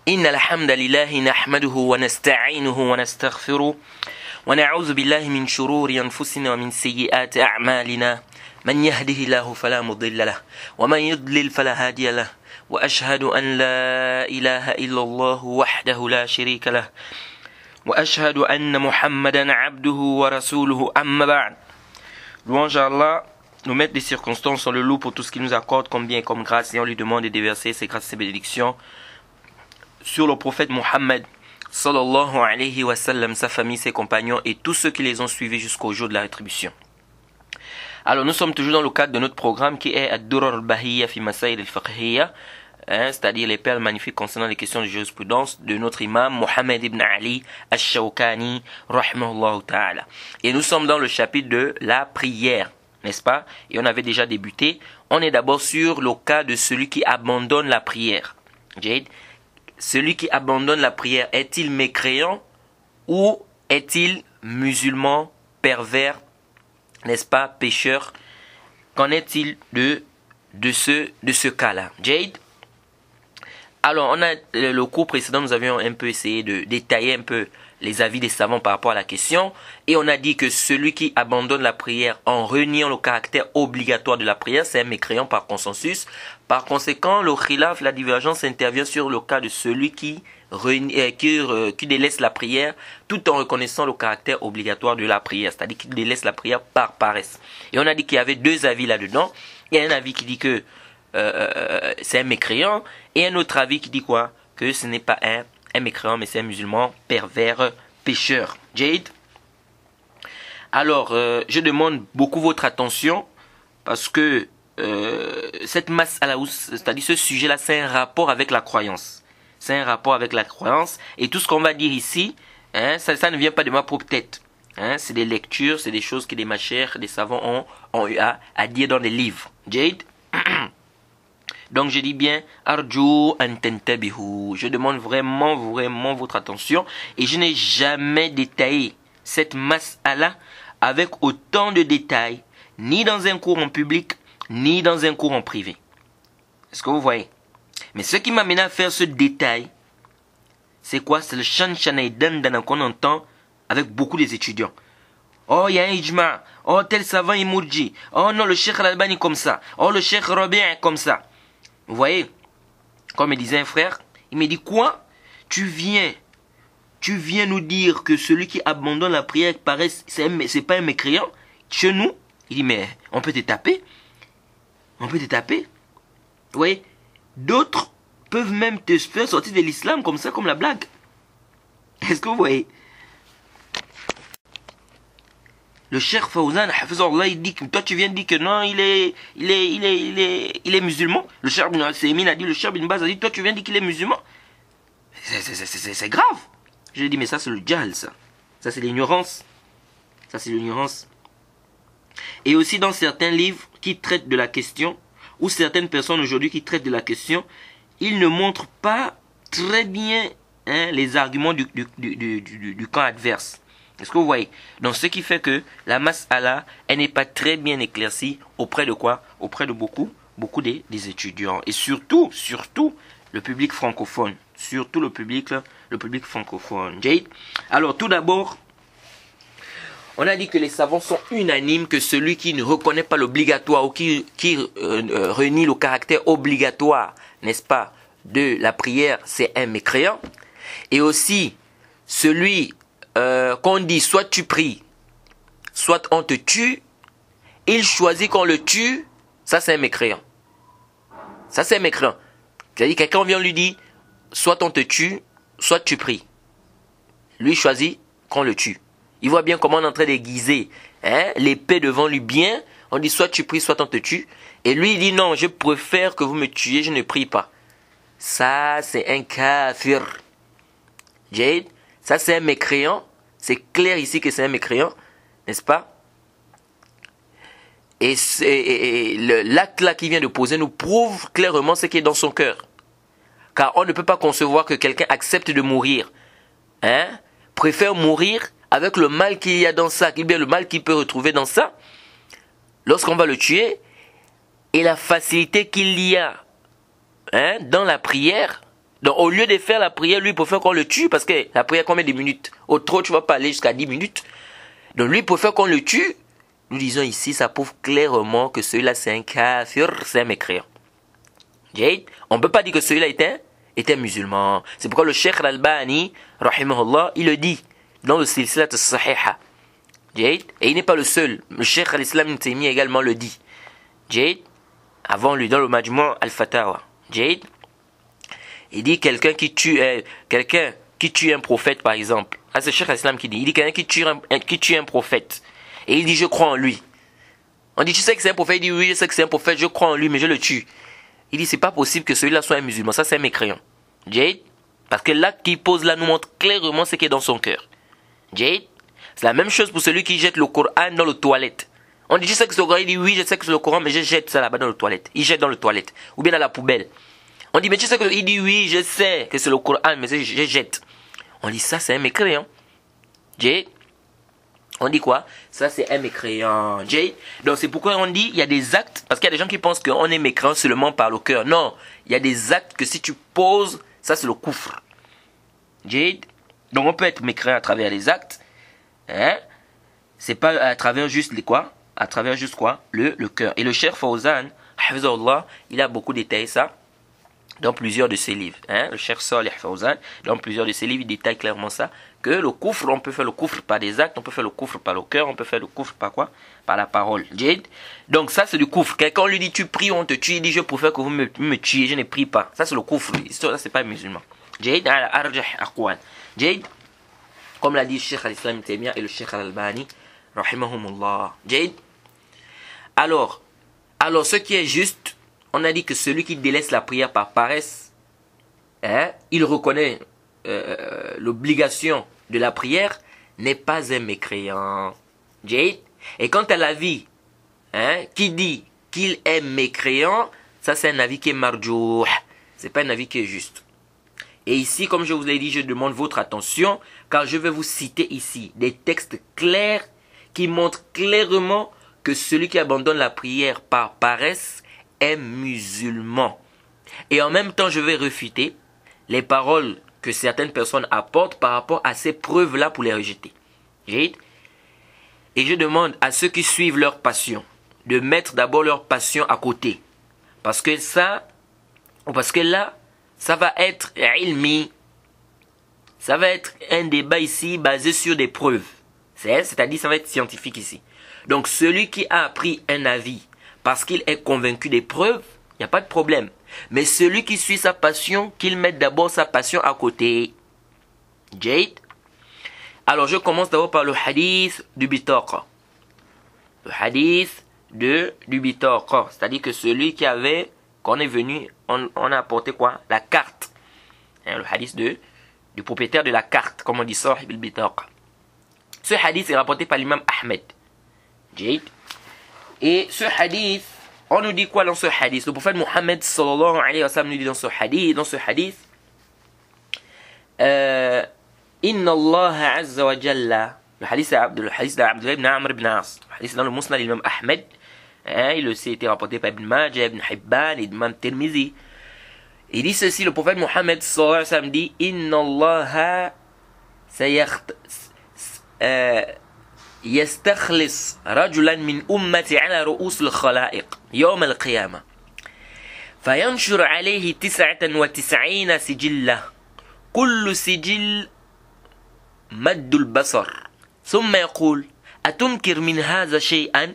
إن الحمد لله نحمده ونستعينه ونستغفره ونعوذ بالله من شرور أنفسنا ومن سيئات أعمالنا من يهده الله فلا مضل له ومن يضلل فلا هادي له وأشهد أن لا إله إلا الله وحده لا شريك له وأشهد أن محمدا عبده ورسوله أما بعد. Louange à Allah, nous mettre des circonstances sur le loup pour tout ce qu'il nous accorde comme bien et comme grâce, et on lui demande de déverser ses grâces et ses bénédictions sur le prophète Mohammed sallallahu alayhi wa sallam, sa famille, ses compagnons et tous ceux qui les ont suivis jusqu'au jour de la rétribution. Alors nous sommes toujours dans le cadre de notre programme qui est Ad-Durar al-Bahiyya fi Masail al-Fiqhiyya, c'est-à-dire les perles magnifiques concernant les questions de jurisprudence de notre imam Mohammed ibn Ali al-Shawkani rahimahullah ta'ala. Et nous sommes dans le chapitre de la prière, n'est-ce pas? Et on avait déjà débuté. On est d'abord sur le cas de celui qui abandonne la prière. Jade, celui qui abandonne la prière, est-il mécréant ou est-il musulman, pervers, n'est-ce pas, pécheur? Qu'en est-il de ce cas-là? Jade? Alors, on a le cours précédent, nous avions un peu essayé de détailler un peu les avis des savants par rapport à la question. Et on a dit que celui qui abandonne la prière en reniant le caractère obligatoire de la prière, c'est un mécréant par consensus. Par conséquent, le khilaf, la divergence intervient sur le cas de celui qui délaisse la prière tout en reconnaissant le caractère obligatoire de la prière, c'est-à-dire qu'il délaisse la prière par paresse. Et on a dit qu'il y avait deux avis là-dedans. Il y a un avis qui dit que c'est un mécréant, et un autre avis qui dit quoi? Que ce n'est pas un mécréant, mais c'est un musulman pervers, pécheur. Jade? Alors, je demande beaucoup votre attention, parce que cette masse à la housse, c'est-à-dire ce sujet-là, c'est un rapport avec la croyance. C'est un rapport avec la croyance, et tout ce qu'on va dire ici, ça ne vient pas de ma propre tête. C'est des lectures, c'est des choses que des machères, des savants ont eu à dire dans des livres. Jade? Donc je dis bien Arju an tantabihu. Je demande vraiment votre attention, et je n'ai jamais détaillé cette mas'ala avec autant de détails, ni dans un cours en public, ni dans un cours en privé. Est-ce que vous voyez? Mais ce qui m'amène à faire ce détail, c'est quoi? C'est le shan shanaidan qu'on entend avec beaucoup des étudiants. Oh, il y a un ijma. Oh, tel savant est mourji. Oh non, le cheikh al-Albani comme ça. Oh, le cheikh Rabi' comme ça. Vous voyez, comme me disait un frère, il me dit quoi? Tu viens nous dire que celui qui abandonne la prière, c'est pas un mécréant chez nous? Il dit, mais on peut te taper. On peut te taper. Vous voyez, d'autres peuvent même te faire sortir de l'islam comme ça, comme la blague. Est-ce que vous voyez? Le cheikh Fawzan, Hafizahullah, il dit que toi tu viens de dire que non, il est musulman. Le cheikh bin Al-Saymin a dit, le cheikh bin Baz a dit, toi tu viens de dire qu'il est musulman. C'est grave. Je lui ai dit, mais ça c'est le jahl, ça. Ça c'est l'ignorance. Ça c'est l'ignorance. Et aussi dans certains livres qui traitent de la question, ou certaines personnes aujourd'hui qui traitent de la question, ils ne montrent pas très bien les arguments du camp adverse. Est-ce que vous voyez? Donc ce qui fait que la mas'ala, elle n'est pas très bien éclaircie auprès de quoi? Auprès de beaucoup des étudiants. Et surtout le public francophone. Surtout le public francophone. Jade? Alors tout d'abord, on a dit que les savants sont unanimes que celui qui ne reconnaît pas l'obligatoire ou qui renie le caractère obligatoire, n'est-ce pas, de la prière, c'est un mécréant. Et aussi, celui qu'on dit soit tu pries, soit on te tue, il choisit qu'on le tue, ça c'est un mécréant. Ça c'est un mécréant. C'est-à-dire quelqu'un vient lui dire, soit on te tue, soit tu pries. Lui choisit qu'on le tue. Il voit bien comment on est en train d'aiguiser l'épée devant lui bien. On dit soit tu pries, soit on te tue. Et lui il dit non, je préfère que vous me tuiez, je ne prie pas. Ça c'est un kafir. Jade? Ça c'est un mécréant. C'est clair ici que c'est un mécréant, n'est-ce pas? Et l'acte là qu'il vient de poser nous prouve clairement ce qui est dans son cœur. Car on ne peut pas concevoir que quelqu'un accepte de mourir. Préfère mourir avec le mal qu'il y a dans ça, bien le mal qu'il peut retrouver dans ça, lorsqu'on va le tuer, et la facilité qu'il y a dans la prière, Donc au lieu de faire la prière, lui il préfère qu'on le tue parce que la prière combien de minutes? Au trop tu vas pas aller jusqu'à 10 minutes. Donc lui il préfère qu'on le tue. Nous disons ici, ça prouve clairement que celui-là c'est un kafir, c'est un mécréant. On ne peut pas dire que celui-là était musulman. C'est pourquoi le Cheikh Al-Albani, rahimahullah, il le dit dans le silsilat as-sahiha. Et il n'est pas le seul. Le Cheikh Al-Islam Ibn Taymiyyah également le dit. Avant lui, dans le Majmu' Al-Fatawa. Il dit quelqu'un qui tue un prophète, par exemple. Ah, c'est le Cheikh Al-Islam qui dit. Il dit quelqu'un qui tue un prophète. Et il dit, je crois en lui. On dit, tu sais que c'est un prophète? Il dit, oui, je sais que c'est un prophète, je crois en lui, mais je le tue. Il dit, c'est pas possible que celui-là soit un musulman. Ça, c'est un mécréant. Parce que l'acte qu'il pose là nous montre clairement ce qui est dans son cœur. C'est la même chose pour celui qui jette le Coran dans les toilettes. On dit, je sais que c'est le Coran. Il dit, oui, je sais que c'est le Coran, mais je jette ça là-bas dans les toilettes. Il jette dans les toilettes. Ou bien dans la poubelle. On dit, mais tu sais que... Il dit, oui, je sais que c'est le Coran, mais je jette. On dit, ça, c'est un mécréant. On dit quoi? Ça, c'est un mécréant. Donc, c'est pourquoi on dit, il y a des actes, parce qu'il y a des gens qui pensent qu'on est mécréant seulement par le cœur. Non, il y a des actes que si tu poses, ça, c'est le koufr. Donc, on peut être mécréant à travers les actes. C'est pas à travers juste les quoi? À travers juste quoi? Le cœur. Et le Cheikh Fawzan, hafizahullah, il a beaucoup détaillé ça dans plusieurs de ses livres. Le Cheikh Salih Fawzan, dans plusieurs de ses livres, il détaille clairement ça. Que le koufr, on peut faire le koufr par des actes, on peut faire le koufr par le cœur, on peut faire le koufr par quoi? Par la parole. Donc ça c'est du koufr. Quelqu'un lui dit tu pries, on te tue, il dit je préfère que vous me tuiez, je ne prie pas. Ça c'est le koufr. Ça c'est pas musulman. Comme l'a dit le Cheikh Al-Islam Ibn Taymiyyah et le Cheikh Al-Albani, rahimahumullah. Alors ce qui est juste, on a dit que celui qui délaisse la prière par paresse, il reconnaît l'obligation de la prière, n'est pas un mécréant. Et quant à l'avis qui dit qu'il est mécréant, ça c'est un avis qui est marjouh. C'est pas un avis qui est juste. Et ici, comme je vous l'ai dit, je demande votre attention, car je vais vous citer ici des textes clairs qui montrent clairement que celui qui abandonne la prière par paresse est musulman. Et en même temps, je vais réfuter les paroles que certaines personnes apportent par rapport à ces preuves-là pour les rejeter. Et je demande à ceux qui suivent leur passion de mettre d'abord leur passion à côté. Parce que là, ça va être ilmi. Ça va être un débat ici basé sur des preuves. C'est-à-dire ça va être scientifique ici. Donc celui qui a appris un avis parce qu'il est convaincu des preuves, il n'y a pas de problème. Mais celui qui suit sa passion, qu'il mette d'abord sa passion à côté. Alors je commence d'abord par le hadith du Bitaqa. Le hadith du Bitaqa. C'est-à-dire que celui qui avait, quand on est venu, on a apporté quoi? La carte. Le hadith du propriétaire de la carte, comme on dit ça, Sahib al-Bitaqa. Ce hadith est rapporté par l'imam Ahmed. Et ce hadith, on nous dit quoi dans ce hadith? Le prophète Mohammed sallallahu alayhi wa sallam nous dit dans ce hadith, Inna Allah azza wa jalla. Le hadith d'Abdullah ibn Amr ibn As. Le hadith dans le Musnad l'imam Ahmed. Il aussi été rapporté par Ibn Majah, Ibn Hibban, Ibn Tirmizi. Il dit ceci, le prophète Mohammed sallallahu alayhi wa sallam dit, Inna Allah يستخلص رجلا من أمتي على رؤوس الخلائق يوم القيامة فينشر عليه 99 سجلة كل سجل مد البصر ثم يقول أتنكر من هذا شيئا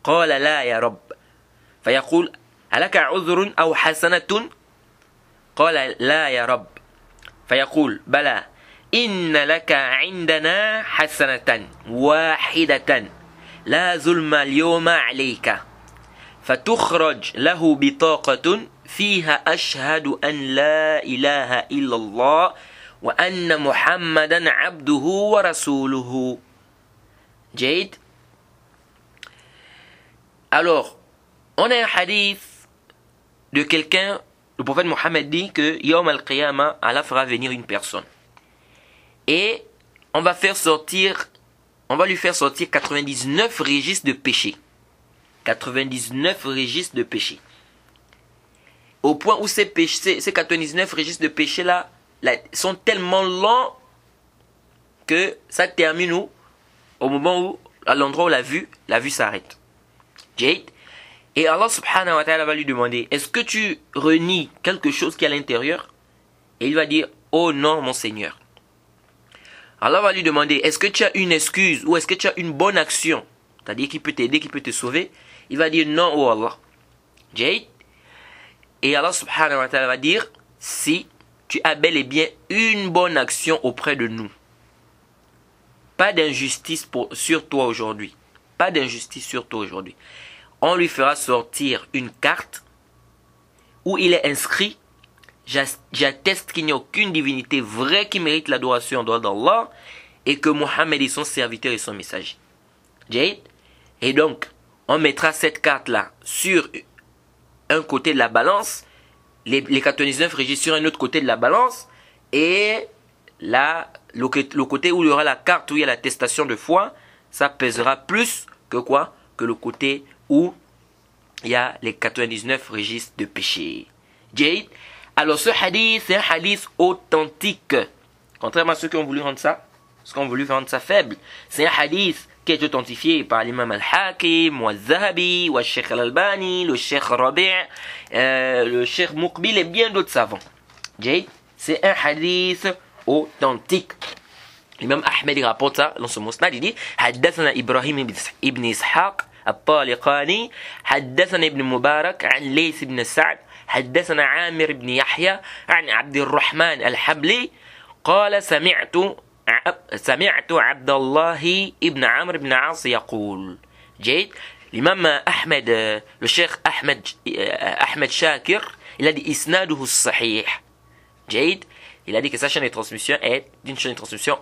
قال لا يا رب فيقول ألك عذر أو حسنة قال لا يا رب فيقول بلى إن لك عندنا حسنة واحدة لا ظلم اليوم عليك فتخرج له بطاقة فيها أشهد أن لا إله إلا الله وأن محمدا عبده ورسوله. جيد. Alors, on a un hadith de quelqu'un, le prophète Mohammed dit que Yawm al-Qiyamah, Allah fera venir une personne. Et on va lui faire sortir 99 registres de péché. 99 registres de péché. au point où ces 99 registres de péché-là sont tellement longs que ça termine où? Au moment où, à l'endroit où la vue s'arrête. Jade. Et Allah subhanahu wa ta'ala va lui demander, est-ce que tu renies quelque chose qui est à l'intérieur? Et il va dire, oh non mon Seigneur. Allah va lui demander, est-ce que tu as une excuse ou est-ce que tu as une bonne action? C'est-à-dire qui peut t'aider, qui peut te sauver? Il va dire, non, oh Allah. Jade. Et Allah subhanahu wa ta'ala va dire, si tu as bel et bien une bonne action auprès de nous. Pas d'injustice sur toi aujourd'hui. Pas d'injustice sur toi aujourd'hui. On lui fera sortir une carte où il est inscrit, j'atteste qu'il n'y a aucune divinité vraie qui mérite l'adoration en dehors d'Allah et que Mohammed est son serviteur et son messager. Jade. Et donc, on mettra cette carte-là sur un côté de la balance, les 99 registres sur un autre côté de la balance, et là, le côté où il y aura la carte, où il y a l'attestation de foi, ça pèsera plus que quoi? Que le côté où il y a les 99 registres de péché. Jade. Alors ce hadith, c'est un hadith authentique. Contrairement à ceux qui ont voulu rendre ça, faible. C'est un hadith qui est authentifié par l'imam al-Hakim, wa Zahabi, wa Sheikh al-Albani, le Sheikh Rabi', le Sheikh Muqbil et bien d'autres savants. Jade. C'est un hadith authentique. L'imam Ahmed il rapporte ça dans ce musnad, il dit Haddathana Ibrahim ibn Ishaq الطالقاني حدثنا ابن مبارك عن ليث بن سعد حدثنا عامر بن يحيى عن عبد الرحمن الحبلي قال سمعت عبد الله ابن عمرو بن عاص يقول. جيد. l'imam Ahmed, le cheikh Ahmed Shakir, il a dit isnaduhu sahih. Jade. Il a dit que sa chaîne de transmission est une chaîne de transmission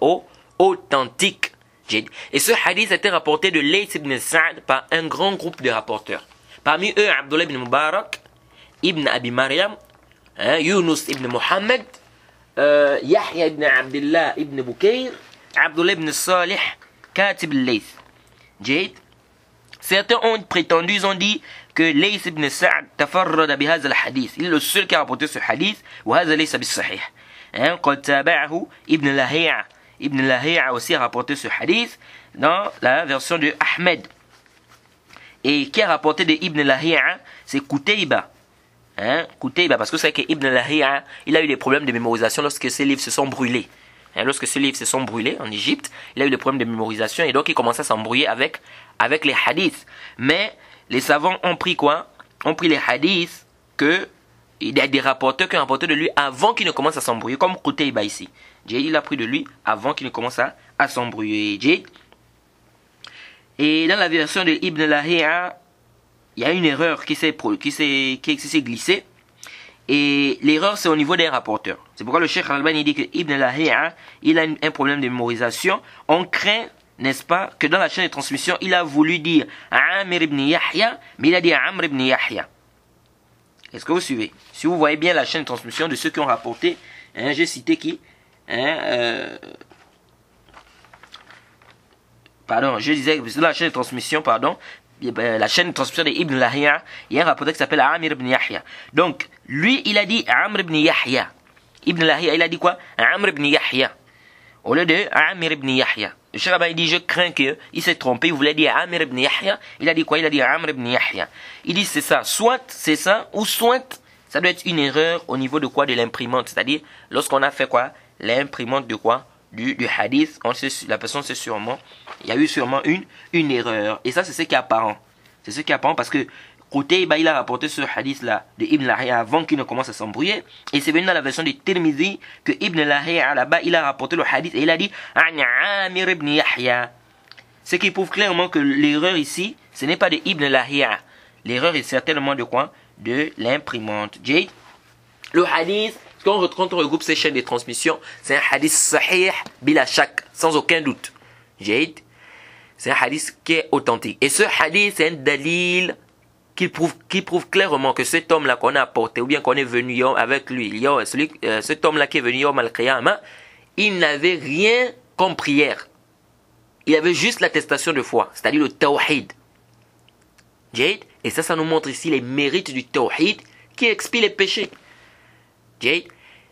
authentique. Jade. Et ce hadith a été rapporté de Layth ibn Sa'd par un grand groupe de rapporteurs. Parmi eux, Abdullah ibn Mubarak, ibn Abi Maryam, Yunus ibn Muhammad, Yahya ibn Abdullah ibn Bukayr, Abdullah ibn Salih, Katib al-Layth. Jade. Certains ont prétendu, ils ont dit que Layth ibn Sa'd tafarrada bihadha al-hadith. Il est le seul qui a rapporté ce hadith. وهذا ليس بالصحيح. قد تابعه ابن لهيعة. Ibn Lahi'a aussi a rapporté ce hadith dans la version de Ahmed. Et qui a rapporté de Ibn Lahi'a, c'est Qutayba. Qutayba, parce que c'est que Ibn Lahi'a, il a eu des problèmes de mémorisation lorsque ses livres se sont brûlés. Lorsque ses livres se sont brûlés en Égypte, il a eu des problèmes de mémorisation et donc il commençait à s'embrouiller avec les hadiths. Mais les savants ont pris quoi? Ont pris les hadiths que il y a des rapporteurs qui ont rapporté de lui avant qu'il ne commence à s'embrouiller, comme Qutayba ici. Il a pris de lui avant qu'il ne commence à s'embrouiller. Et dans la version de Ibn Lahi'a, il y a une erreur qui s'est glissée. Et l'erreur, c'est au niveau des rapporteurs. C'est pourquoi le Cheikh Al-Albani dit que Ibn Lahi'a, il a un problème de mémorisation. On craint, n'est-ce pas, que dans la chaîne de transmission, il a voulu dire Amir ibn Yahya, mais il a dit Amr ibn Yahya. Est-ce que vous suivez? Si vous voyez bien la chaîne de transmission de ceux qui ont rapporté, j'ai cité qui? Pardon, je disais que la chaîne de transmission, la chaîne de transmission de Ibn Lahi'a, il y a un rapporteur qui s'appelle Amir ibn Yahya. Donc, lui, il a dit Amr ibn Yahya. Ibn Lahi'a, il a dit quoi? Amr ibn Yahya. Au lieu de Amir ibn Yahya. Le Cheikh Rabi dit, je crains qu'il s'est trompé, il voulait dire Amir ibn Yahya. Il a dit quoi? Il a dit Amr ibn Yahya. Il dit c'est ça. Soit c'est ça, ou soit ça doit être une erreur au niveau de quoi? De l'imprimante. C'est-à-dire, lorsqu'on a fait quoi? L'imprimante de quoi? Du hadith. La personne sait sûrement, il y a eu sûrement une erreur. Et ça, c'est ce qui est apparent. C'est ce qui est apparent parce que Qutayba, il a rapporté ce hadith-là de Ibn Lahi'a avant qu'il ne commence à s'embrouiller. Et c'est venu dans la version de Tirmidhi que Ibn Lahi'a, là-bas, il a rapporté le hadith et il a dit Amir ibn Yahya. Ce qui prouve clairement que l'erreur ici, ce n'est pas de Ibn Lahi'a. L'erreur est certainement de quoi? De l'imprimante. Le hadith, quand on regroupe ces chaînes de transmission, c'est un hadith sahih bila shak, sans aucun doute. C'est un hadith qui est authentique. Et ce hadith, c'est un dalil qui prouve clairement que cet homme-là qu'on a apporté, ou bien qu'on est venu avec lui, cet homme-là qui est venu Yom al-Qiyamah, il n'avait rien comme prière. Il avait juste l'attestation de foi, c'est-à-dire le tawhid. Et ça nous montre ici les mérites du tawhid qui expie les péchés.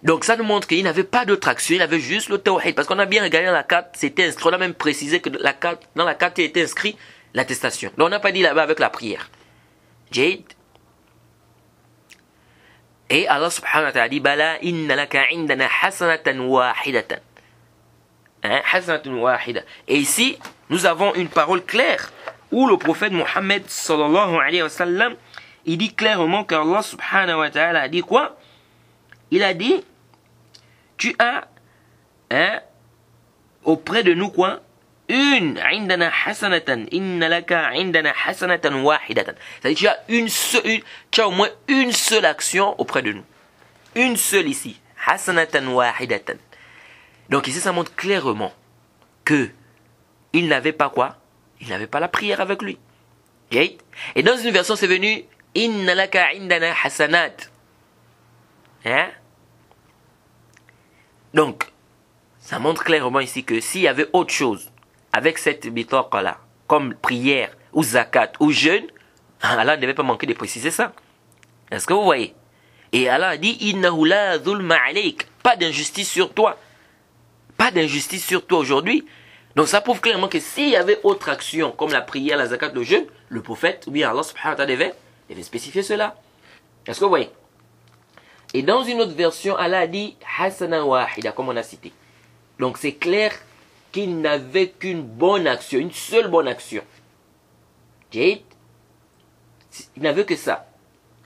Donc ça nous montre qu'il n'avait pas d'autre action, il avait juste le tawhid. Parce qu'on a bien regardé dans la carte, c'était inscrit, on a même précisé que dans la carte il était inscrit l'attestation. Donc on n'a pas dit là-bas avec la prière. Et Allah subhanahu wa ta'ala dit Bala inna laka indana hasanatan wahidatan. Hasanatan wahida. Et ici, nous avons une parole claire où le prophète Mohammed sallallahu alayhi wa sallam, il dit clairement qu'Allah subhanahu wa ta'ala a dit quoi? Il a dit, tu as auprès de nous quoi? Indana hasanatan, inna laka indana hasanatan wahidatan. C'est-à-dire tu as au moins une seule action auprès de nous. Une seule ici. Hasanatan wahidatan. Donc ici ça montre clairement que il n'avait pas quoi? Il n'avait pas la prière avec lui. Et dans une version c'est venu inna laka indana hasanat. Donc, ça montre clairement ici que s'il y avait autre chose avec cette bitaqa là, comme prière, ou zakat, ou jeûne, Allah ne devait pas manquer de préciser ça. Est-ce que vous voyez? Et Allah a dit, innahu la dhulma alayk, pas d'injustice sur toi. Pas d'injustice sur toi aujourd'hui. Donc ça prouve clairement que s'il y avait autre action, comme la prière, la zakat, le jeûne, le prophète, ou bien Allah subhanahu wa ta'ala devait spécifier cela. Est-ce que vous voyez? Et dans une autre version, Allah a dit Hasana wahida, comme on a cité. Donc c'est clair qu'il n'avait qu'une bonne action, une seule bonne action. Il n'avait que ça.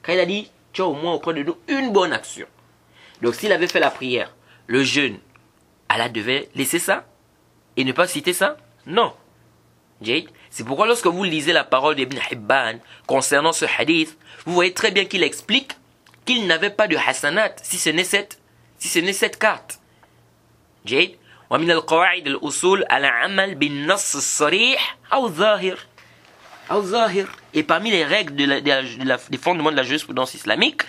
Quand il a dit, tu as au moins auprès de nous une bonne action. Donc s'il avait fait la prière, le jeûne, Allah devait laisser ça et ne pas citer ça? Non. C'est pourquoi lorsque vous lisez la parole d'Ibn Hibban concernant ce hadith, vous voyez très bien qu'il explique qu'il n'avait pas de hasanat si ce n'est cette carte. ومن القواعد الأصول العمل بالنص الصريح أو ظاهر. Et parmi les règles des fondements de la jurisprudence islamique,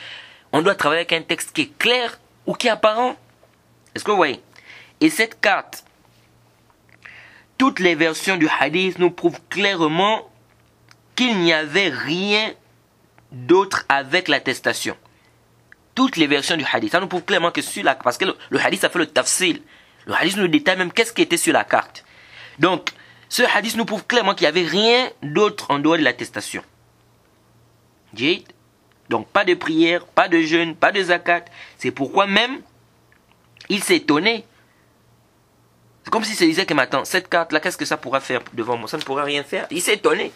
on doit travailler avec un texte qui est clair ou qui est apparent. Est-ce que vous voyez? Et cette carte, toutes les versions du hadith nous prouvent clairement qu'il n'y avait rien d'autre avec l'attestation. Toutes les versions du hadith, ça nous prouve clairement que sur la, parce que le hadith a fait le tafsil. Le hadith nous détaille même qu'est-ce qui était sur la carte. Donc, ce hadith nous prouve clairement qu'il n'y avait rien d'autre en dehors de l'attestation. Donc, pas de prière, pas de jeûne, pas de zakat. C'est pourquoi même, il s'est étonné. C'est comme s'il se disait que maintenant, cette carte-là, qu'est-ce que ça pourra faire devant moi? Ça ne pourra rien faire. Il s'est étonné.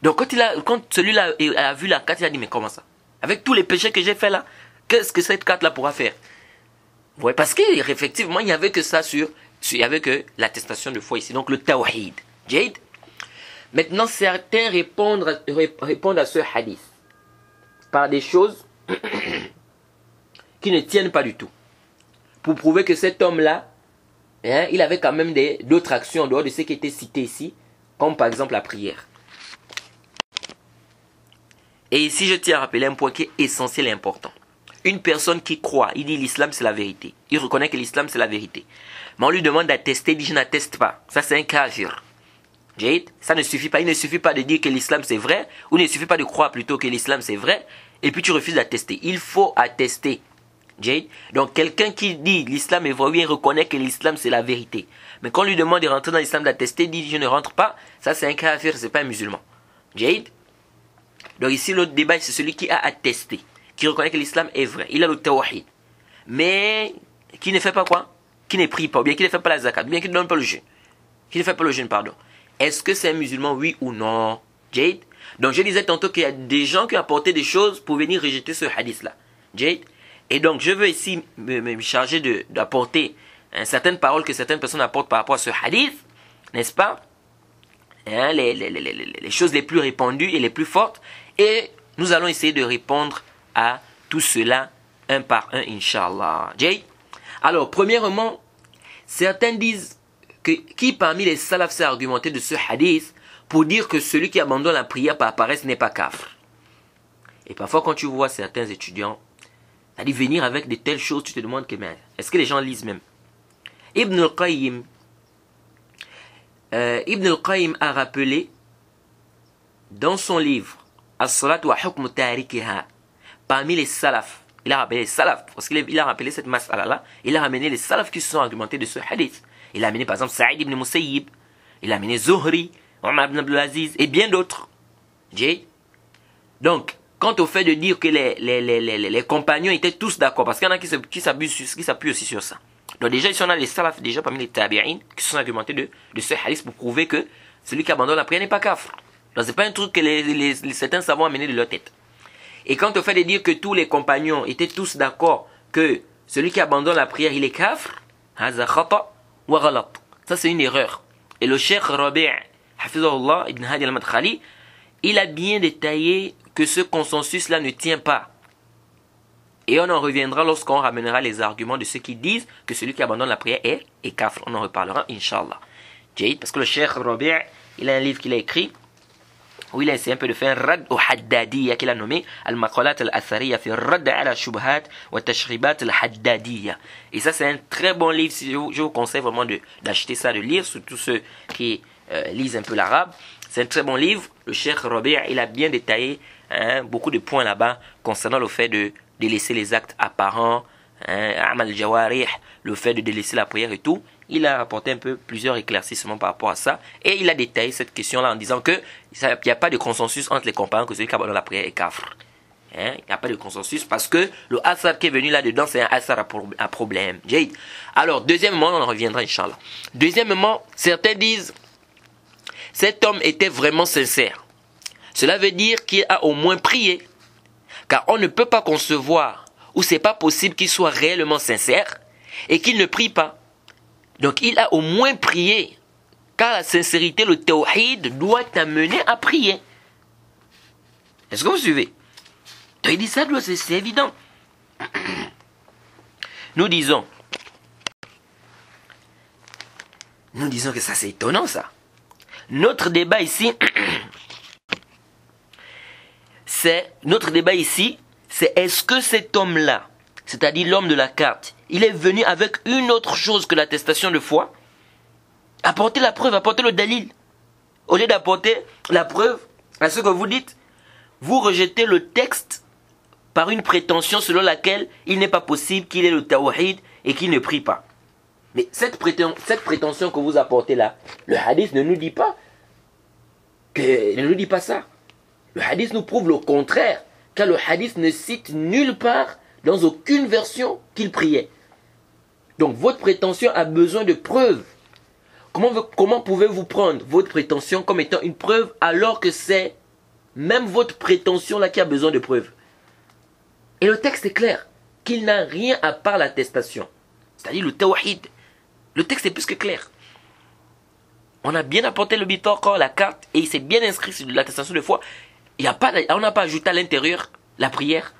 Donc, quand celui-là a vu la carte, il a dit, mais comment ça? Avec tous les péchés que j'ai fait là, qu'est-ce que cette carte-là pourra faire? Ouais, parce qu'effectivement, il n'y avait que ça il y avait que l'attestation de foi ici, donc le tawhid. Maintenant, certains répondent à ce hadith par des choses qui ne tiennent pas du tout. Pour prouver que cet homme-là, il avait quand même d'autres actions en dehors de ce qui était cité ici, comme par exemple la prière. Et ici, je tiens à rappeler un point qui est essentiel et important. Une personne qui croit, il dit l'islam c'est la vérité. Il reconnaît que l'islam c'est la vérité. Mais on lui demande d'attester, il dit je n'atteste pas. Ça c'est un kafir. Ça ne suffit pas. Il ne suffit pas de dire que l'islam c'est vrai, ou il ne suffit pas de croire plutôt que l'islam c'est vrai, et puis tu refuses d'attester. Il faut attester. Donc quelqu'un qui dit l'islam est vrai, il reconnaît que l'islam c'est la vérité. Mais quand on lui demande de rentrer dans l'islam d'attester, il dit je ne rentre pas. Ça c'est un kafir, c'est pas un musulman. Donc ici l'autre débat c'est celui qui a attesté, qui reconnaît que l'islam est vrai. Il a le tawhid. Mais qui ne fait pas quoi? Qui ne prie pas, ou bien qui ne fait pas la zakat, ou bien qui ne donne pas le jeûne. Qui ne fait pas le jeûne, pardon. Est-ce que c'est un musulman, oui ou non? Donc je disais tantôt qu'il y a des gens qui ont apporté des choses pour venir rejeter ce hadith-là. Et donc je veux ici me charger d'apporter certaines paroles que certaines personnes apportent par rapport à ce hadith, n'est-ce pas? Les choses les plus répandues et les plus fortes. Et nous allons essayer de répondre à tout cela un par un, Inch'Allah. Alors, premièrement, certains disent que qui parmi les salafs s'est argumenté de ce hadith pour dire que celui qui abandonne la prière par paresse n'est pas kafir. Et parfois, quand tu vois certains étudiants, c'est-à-dire venir avec de telles choses, tu te demandes que, est-ce que les gens lisent même? Ibn al-Qayyim a rappelé dans son livre As-Salat wa Hukm Tarikiha, parmi les salafs. Il a rappelé les salafs, parce qu'il a rappelé cette mas'ala-là. Il a ramené les salafs qui se sont argumentés de ce hadith. Il a amené par exemple Saïd ibn Musayyib, il a amené Zuhri, Omar ibn Abdulaziz et bien d'autres. Donc, quant au fait de dire que les compagnons étaient tous d'accord, parce qu'il y en a qui s'appuient aussi sur ça. Donc déjà, ici on a les salafs, déjà parmi les tabi'in, qui se sont argumentés de ce hadith pour prouver que celui qui abandonne la prière n'est pas kafr. Donc c'est pas un truc que certains savants amené de leur tête. Et quant au fait de dire que tous les compagnons étaient tous d'accord que celui qui abandonne la prière, il est kafr, haza khata wa ghalat. Ça c'est une erreur. Et le cheikh Rabi' Hafizahullah ibn Hadi al-Madkhali, il a bien détaillé que ce consensus-là ne tient pas. Et on en reviendra lorsqu'on ramènera les arguments de ceux qui disent que celui qui abandonne la prière est kafr. On en reparlera, Inch'Allah. Parce que le cheikh Rabi', il a un livre qu'il a écrit, où il a essayé un peu de faire un rad au haddadiyya qu'il a nommé Al-Maqalat al-Athariya fi rad ala shubhat wa tashribat al-haddadiyya. Et ça c'est un très bon livre, je vous conseille vraiment d'acheter ça, de lire, surtout ceux qui lisent un peu l'arabe. C'est un très bon livre. Le cheikh Rabi' il a bien détaillé beaucoup de points là-bas concernant le fait de délaisser les actes apparents, amal al-jawarih, le fait de délaisser la prière et tout. Il a apporté un peu plusieurs éclaircissements par rapport à ça. Et il a détaillé cette question-là en disant qu'il n'y a pas de consensus entre les compagnons que celui qui abandonne la prière est kafr. Il n'y a pas de consensus parce que le asar qui est venu là-dedans, c'est un asar à problème. Alors, deuxièmement, on en reviendra, Inch'Allah. Deuxièmement, certains disent, cet homme était vraiment sincère. Cela veut dire qu'il a au moins prié. Car on ne peut pas concevoir, ou c'est pas possible qu'il soit réellement sincère et qu'il ne prie pas. Donc il a au moins prié. Car la sincérité, le tawhid, doit t'amener à prier. Est-ce que vous suivez? Donc il dit ça, c'est évident. Nous disons que ça c'est étonnant ça. Notre débat ici, c'est est-ce que cet homme-là, c'est-à-dire l'homme de la carte, il est venu avec une autre chose que l'attestation de foi? Apportez la preuve, apportez le dalil. Au lieu d'apporter la preuve à ce que vous dites, vous rejetez le texte par une prétention selon laquelle il n'est pas possible qu'il ait le tawhid et qu'il ne prie pas. Mais cette prétention que vous apportez là, le hadith ne nous dit pas ça. Le hadith nous prouve le contraire, car le hadith ne cite nulle part, dans aucune version, qu'il priait. Donc votre prétention a besoin de preuves. Comment pouvez-vous prendre votre prétention comme étant une preuve alors que c'est même votre prétention là qui a besoin de preuves? Et le texte est clair, qu'il n'a rien à part l'attestation, c'est-à-dire le tawhid. Le texte est plus que clair. On a bien apporté le bitaqa, la carte, et il s'est bien inscrit sur l'attestation de foi. On n'a pas ajouté à l'intérieur la prière.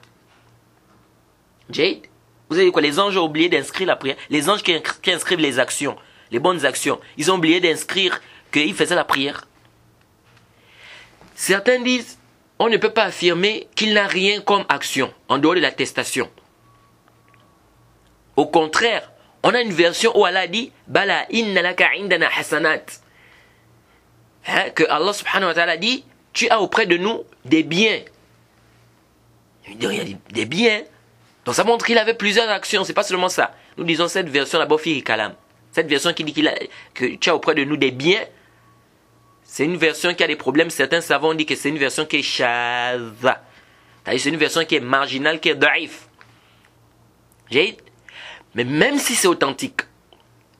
Jade, vous savez quoi? Les anges ont oublié d'inscrire la prière. Les anges qui inscrivent les actions, les bonnes actions, ils ont oublié d'inscrire qu'ils faisaient la prière. Certains disent, on ne peut pas affirmer qu'il n'a rien comme action en dehors de l'attestation. Au contraire, on a une version où Allah dit Bala inna laka indana hasanat. Que Allah subhanahu wa ta'ala dit, tu as auprès de nous des biens. Il y a des biens. Donc ça montre qu'il avait plusieurs actions, c'est pas seulement ça. Nous disons cette version là-bas, kalam. Cette version qui dit que tu as auprès de nous des biens, c'est une version qui a des problèmes. Certains savants disent que c'est une version qui est shadha. C'est une version qui est marginale, qui est daif. Mais même si c'est authentique,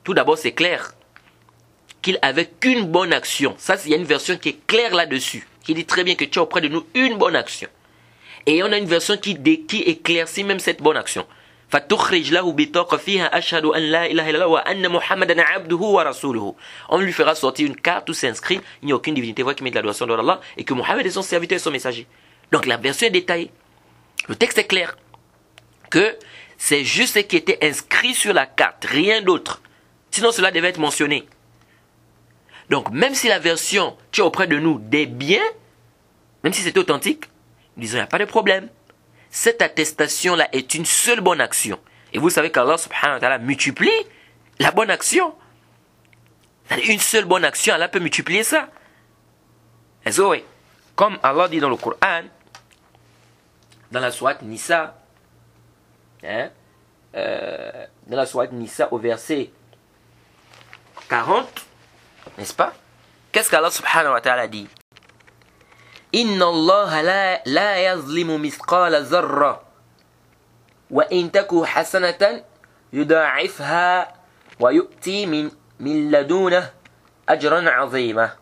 tout d'abord c'est clair qu'il avait qu'une bonne action. Ça, il y a une version qui est claire là-dessus, qui dit très bien que tu as auprès de nous une bonne action. Et on a une version qui éclaircit même cette bonne action. On lui fera sortir une carte où c'est inscrit, il n'y a aucune divinité qui met de l'adoration dans Allah et que Mohammed est son serviteur et son messager. Donc la version est détaillée. Le texte est clair. Que c'est juste ce qui était inscrit sur la carte, rien d'autre. Sinon cela devait être mentionné. Donc même si la version tu as auprès de nous des biens, même si c'est authentique, nous disons il n'y a pas de problème. Cette attestation-là est une seule bonne action. Et vous savez qu'Allah subhanahu wa ta'ala multiplie la bonne action. Une seule bonne action, Allah peut multiplier ça. Et so, oui. Comme Allah dit dans le Coran, dans la sourate Nisa, hein, dans la sourate Nisa au verset 40, n'est-ce pas? Qu'est-ce qu'Allah subhanahu wa ta'ala dit? Inna Allah la yazlimu mithqala zarra wa in taku hasanatan yuda'ifha wa yu'ti min ladunah ajran 'azima.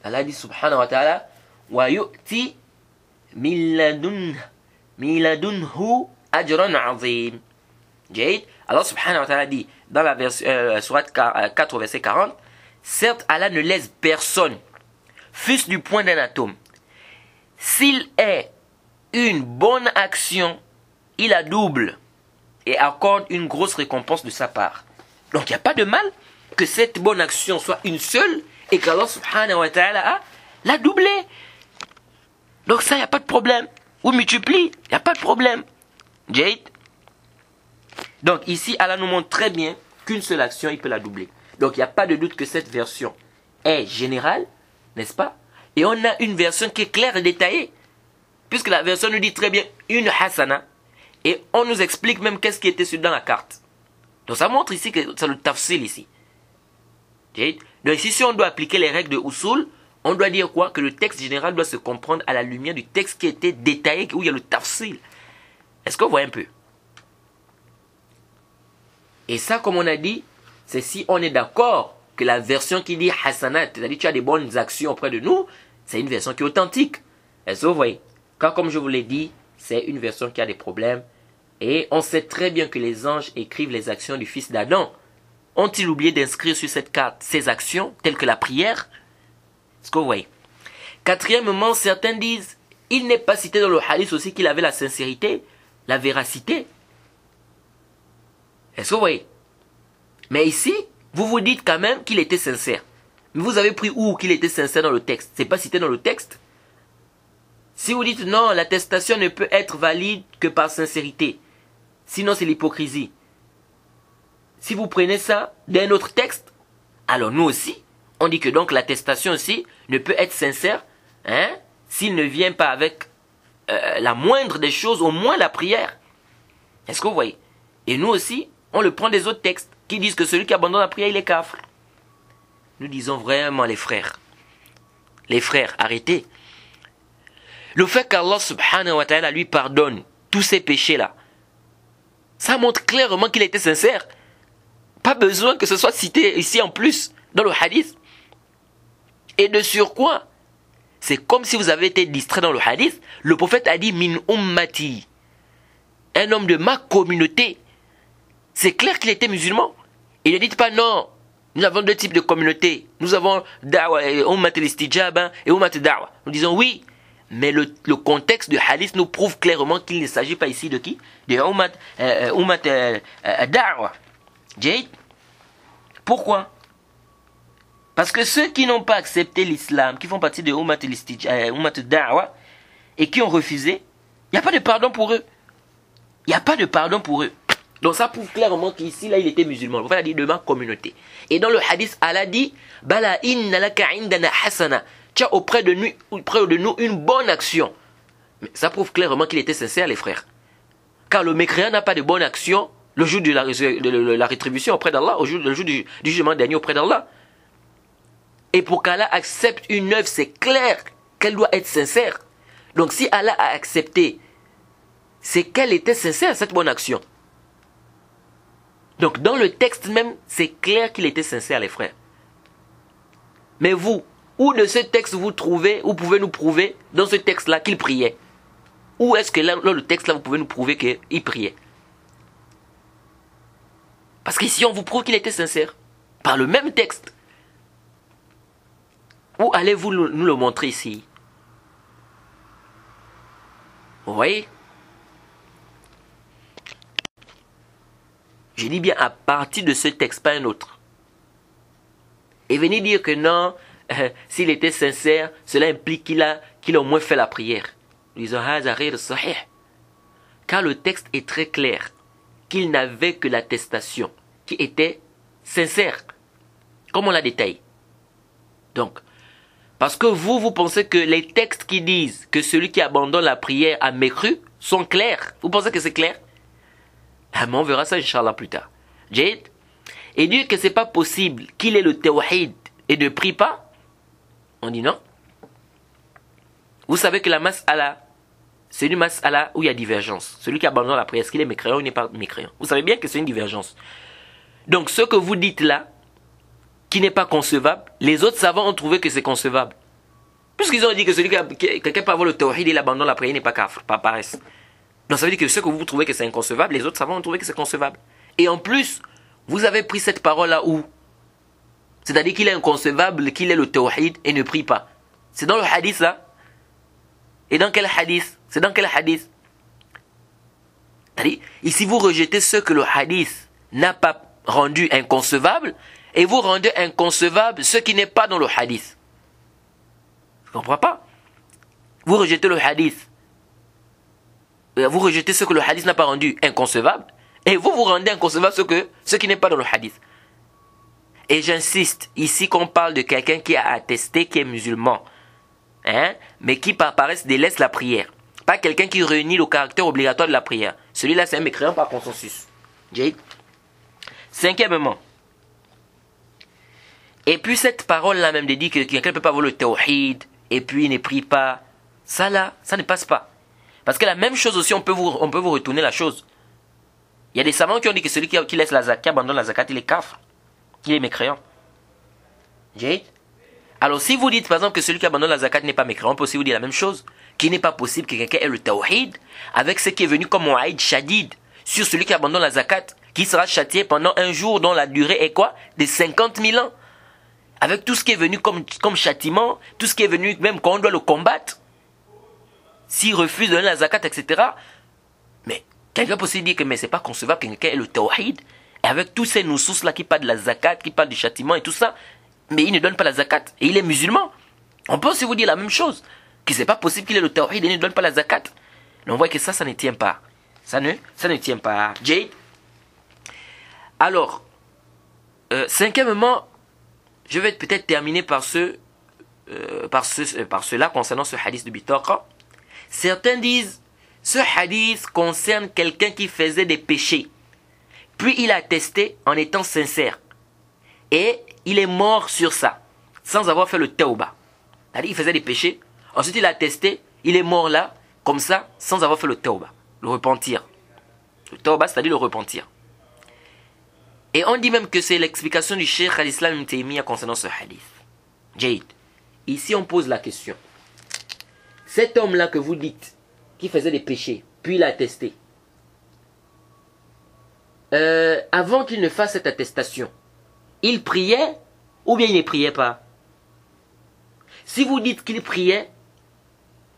Allah dit subhanahu wa ta'ala wa yu'ti min ladunhu ajran 'azim. Allah subhanahu wa ta'ala dit dans la sourate 4 verset 40, certes Allah ne laisse personne, fût-ce du point d'un atome. S'il est une bonne action, il la double et accorde une grosse récompense de sa part. Donc il n'y a pas de mal que cette bonne action soit une seule et qu'Allah subhanahu wa ta'ala l'a doublée. Donc ça, il n'y a pas de problème. Ou multiplie, il n'y a pas de problème. Jade. Donc ici, Allah nous montre très bien qu'une seule action, il peut la doubler. Donc il n'y a pas de doute que cette version est générale, n'est-ce pas? Et on a une version qui est claire et détaillée. Puisque la version nous dit très bien une hasana. Et on nous explique même qu'est-ce qui était dans la carte. Donc ça montre ici que c'est le tafsil ici. Donc ici, si on doit appliquer les règles de Usul, on doit dire quoi? Que le texte général doit se comprendre à la lumière du texte qui était détaillé, où il y a le tafsil. Est-ce qu'on voit un peu? Et ça, comme on a dit, c'est si on est d'accord que la version qui dit hasanat, c'est-à-dire tu as des bonnes actions auprès de nous, c'est une version qui est authentique. Est-ce que vous voyez? Car comme je vous l'ai dit, c'est une version qui a des problèmes. Et on sait très bien que les anges écrivent les actions du fils d'Adam. Ont-ils oublié d'inscrire sur cette carte ces actions, telles que la prière? Est-ce que vous voyez? Quatrièmement, certains disent, il n'est pas cité dans le hadith aussi qu'il avait la sincérité, la véracité. Est-ce que vous voyez? Mais ici, vous vous dites quand même qu'il était sincère. Mais vous avez pris où qu'il était sincère dans le texte? C'est pas cité dans le texte. Si vous dites non, l'attestation ne peut être valide que par sincérité. Sinon, c'est l'hypocrisie. Si vous prenez ça d'un autre texte, alors nous aussi, on dit que donc l'attestation aussi ne peut être sincère, hein, s'il ne vient pas avec la moindre des choses, au moins la prière. Est-ce que vous voyez? Et nous aussi, on le prend des autres textes qui disent que celui qui abandonne la prière, il est kafir. Nous disons vraiment les frères, arrêtez. Le fait qu'Allah subhanahu wa ta'ala lui pardonne tous ces péchés-là, ça montre clairement qu'il était sincère. Pas besoin que ce soit cité ici en plus, dans le hadith. Et de surcroît, c'est comme si vous avez été distrait dans le hadith. Le prophète a dit min ummati, un homme de ma communauté. C'est clair qu'il était musulman. Et ne dites pas non, nous avons deux types de communautés. Nous avons da'wa et ummat al-istijaba et ummat da'wa. Nous disons oui, mais le contexte du hadith nous prouve clairement qu'il ne s'agit pas ici de qui? De ummat da'wa. Jade. Pourquoi? Parce que ceux qui n'ont pas accepté l'islam, qui font partie de ummat da'wa et qui ont refusé, il n'y a pas de pardon pour eux. Il n'y a pas de pardon pour eux. Donc ça prouve clairement qu'ici, là, il était musulman. Le prophète a dit de ma communauté. Et dans le hadith, Allah dit, Bala inna laka indana hasana. Tu as auprès de nous une bonne action. Mais ça prouve clairement qu'il était sincère, les frères. Car le mécréant n'a pas de bonne action le jour de la rétribution auprès d'Allah, le jour du jugement dernier auprès d'Allah. Et pour qu'Allah accepte une œuvre, c'est clair qu'elle doit être sincère. Donc si Allah a accepté, c'est qu'elle était sincère, cette bonne action. Donc dans le texte même, c'est clair qu'il était sincère, les frères. Mais vous, où de ce texte vous trouvez, vous pouvez nous prouver dans ce texte-là qu'il priait? Où est-ce que là, dans le texte-là, vous pouvez nous prouver qu'il priait? Parce qu'ici, on vous prouve qu'il était sincère. Par le même texte. Où allez-vous nous le montrer ici? Vous voyez? Je dis bien à partir de ce texte, pas un autre. Et venez dire que non, s'il était sincère, cela implique qu'il a au moins fait la prière. Nous disons, car le texte est très clair, qu'il n'avait que l'attestation, qui était sincère, comme on l'a détaillé. Donc, Parce que vous pensez que les textes qui disent que celui qui abandonne la prière a mécru sont clairs. Vous pensez que c'est clair? Ah, mais on verra ça, Inch'Allah, plus tard. Jade. Et dire que c'est pas possible qu'il ait le tawhid et ne prie pas, on dit non. Vous savez que la mas'ala, c'est une mas'ala où il y a divergence. Celui qui abandonne la prière, est-ce qu'il est mécréant ou il n'est pas mécréant? Vous savez bien que c'est une divergence. Donc ce que vous dites là, qui n'est pas concevable, les autres savants ont trouvé que c'est concevable. Puisqu'ils ont dit que quelqu'un peut avoir le tawhid et il abandonne la prière, il n'est pas kafr, pas paresse. Donc ça veut dire que ce que vous trouvez que c'est inconcevable, les autres savants ont trouvé que c'est concevable. Et en plus, vous avez pris cette parole là où? C'est-à-dire qu'il est inconcevable, qu'il ait le tawhid et ne prie pas. C'est dans le hadith là. Et dans quel hadith? C'est dans quel hadith? C'est-à-dire, ici vous rejetez ce que le hadith n'a pas rendu inconcevable et vous rendez inconcevable ce qui n'est pas dans le hadith. Je ne comprends pas. Vous rejetez le hadith. Vous rejetez ce que le hadith n'a pas rendu inconcevable et vous rendez inconcevable ce qui n'est pas dans le hadith. Et j'insiste, ici qu'on parle de quelqu'un qui a attesté qui est musulman, hein, mais qui par paresse délaisse la prière. Pas quelqu'un qui réunit le caractère obligatoire de la prière. Celui-là, c'est un mécréant par consensus. Jade. Cinquièmement. Et puis cette parole-là même de dire que quelqu'un ne peut pas avoir le tawhid et puis il ne prie pas, ça là, ça ne passe pas. Parce que la même chose aussi, on peut vous retourner la chose. Il y a des savants qui ont dit que celui qui laisse la zakat, qui abandonne la zakat, il est kafr, qu'il est mécréant. Jade. Alors si vous dites par exemple que celui qui abandonne la zakat n'est pas mécréant, on peut aussi vous dire la même chose. Qu'il n'est pas possible que quelqu'un ait le tawhid avec ce qui est venu comme mu'aïd shadid sur celui qui abandonne la zakat, qui sera châtié pendant un jour dont la durée est quoi? De 50 000 ans. Avec tout ce qui est venu comme châtiment, tout ce qui est venu même quand on doit le combattre. S'il refuse de donner la zakat, etc. Mais quelqu'un peut aussi dire que mais c'est pas concevable que quelqu'un ait le tawhid et avec tous ces nusus là qui parlent de la zakat, qui parlent du châtiment et tout ça, mais il ne donne pas la zakat et il est musulman. On peut aussi vous dire la même chose. Que c'est pas possible qu'il ait le tawhid et ne donne pas la zakat. Mais on voit que ça ne tient pas. Ça ne tient pas. Jade. Alors, cinquièmement, je vais peut-être terminer par cela concernant ce hadith de Bitaqa. Certains disent, ce hadith concerne quelqu'un qui faisait des péchés. Puis il a attesté en étant sincère. Et il est mort sur ça, sans avoir fait le tawbah. C'est-à-dire, il faisait des péchés. Ensuite, il a attesté, il est mort là, comme ça, sans avoir fait le tawbah, le repentir. Le tawbah, c'est-à-dire le repentir. Et on dit même que c'est l'explication du Cheikh al-Islam Ibn Taymiyyah concernant ce hadith. Jade. Ici, on pose la question. Cet homme-là que vous dites, qui faisait des péchés, puis il a attesté, avant qu'il ne fasse cette attestation, il priait ou bien il ne priait pas? Si vous dites qu'il priait,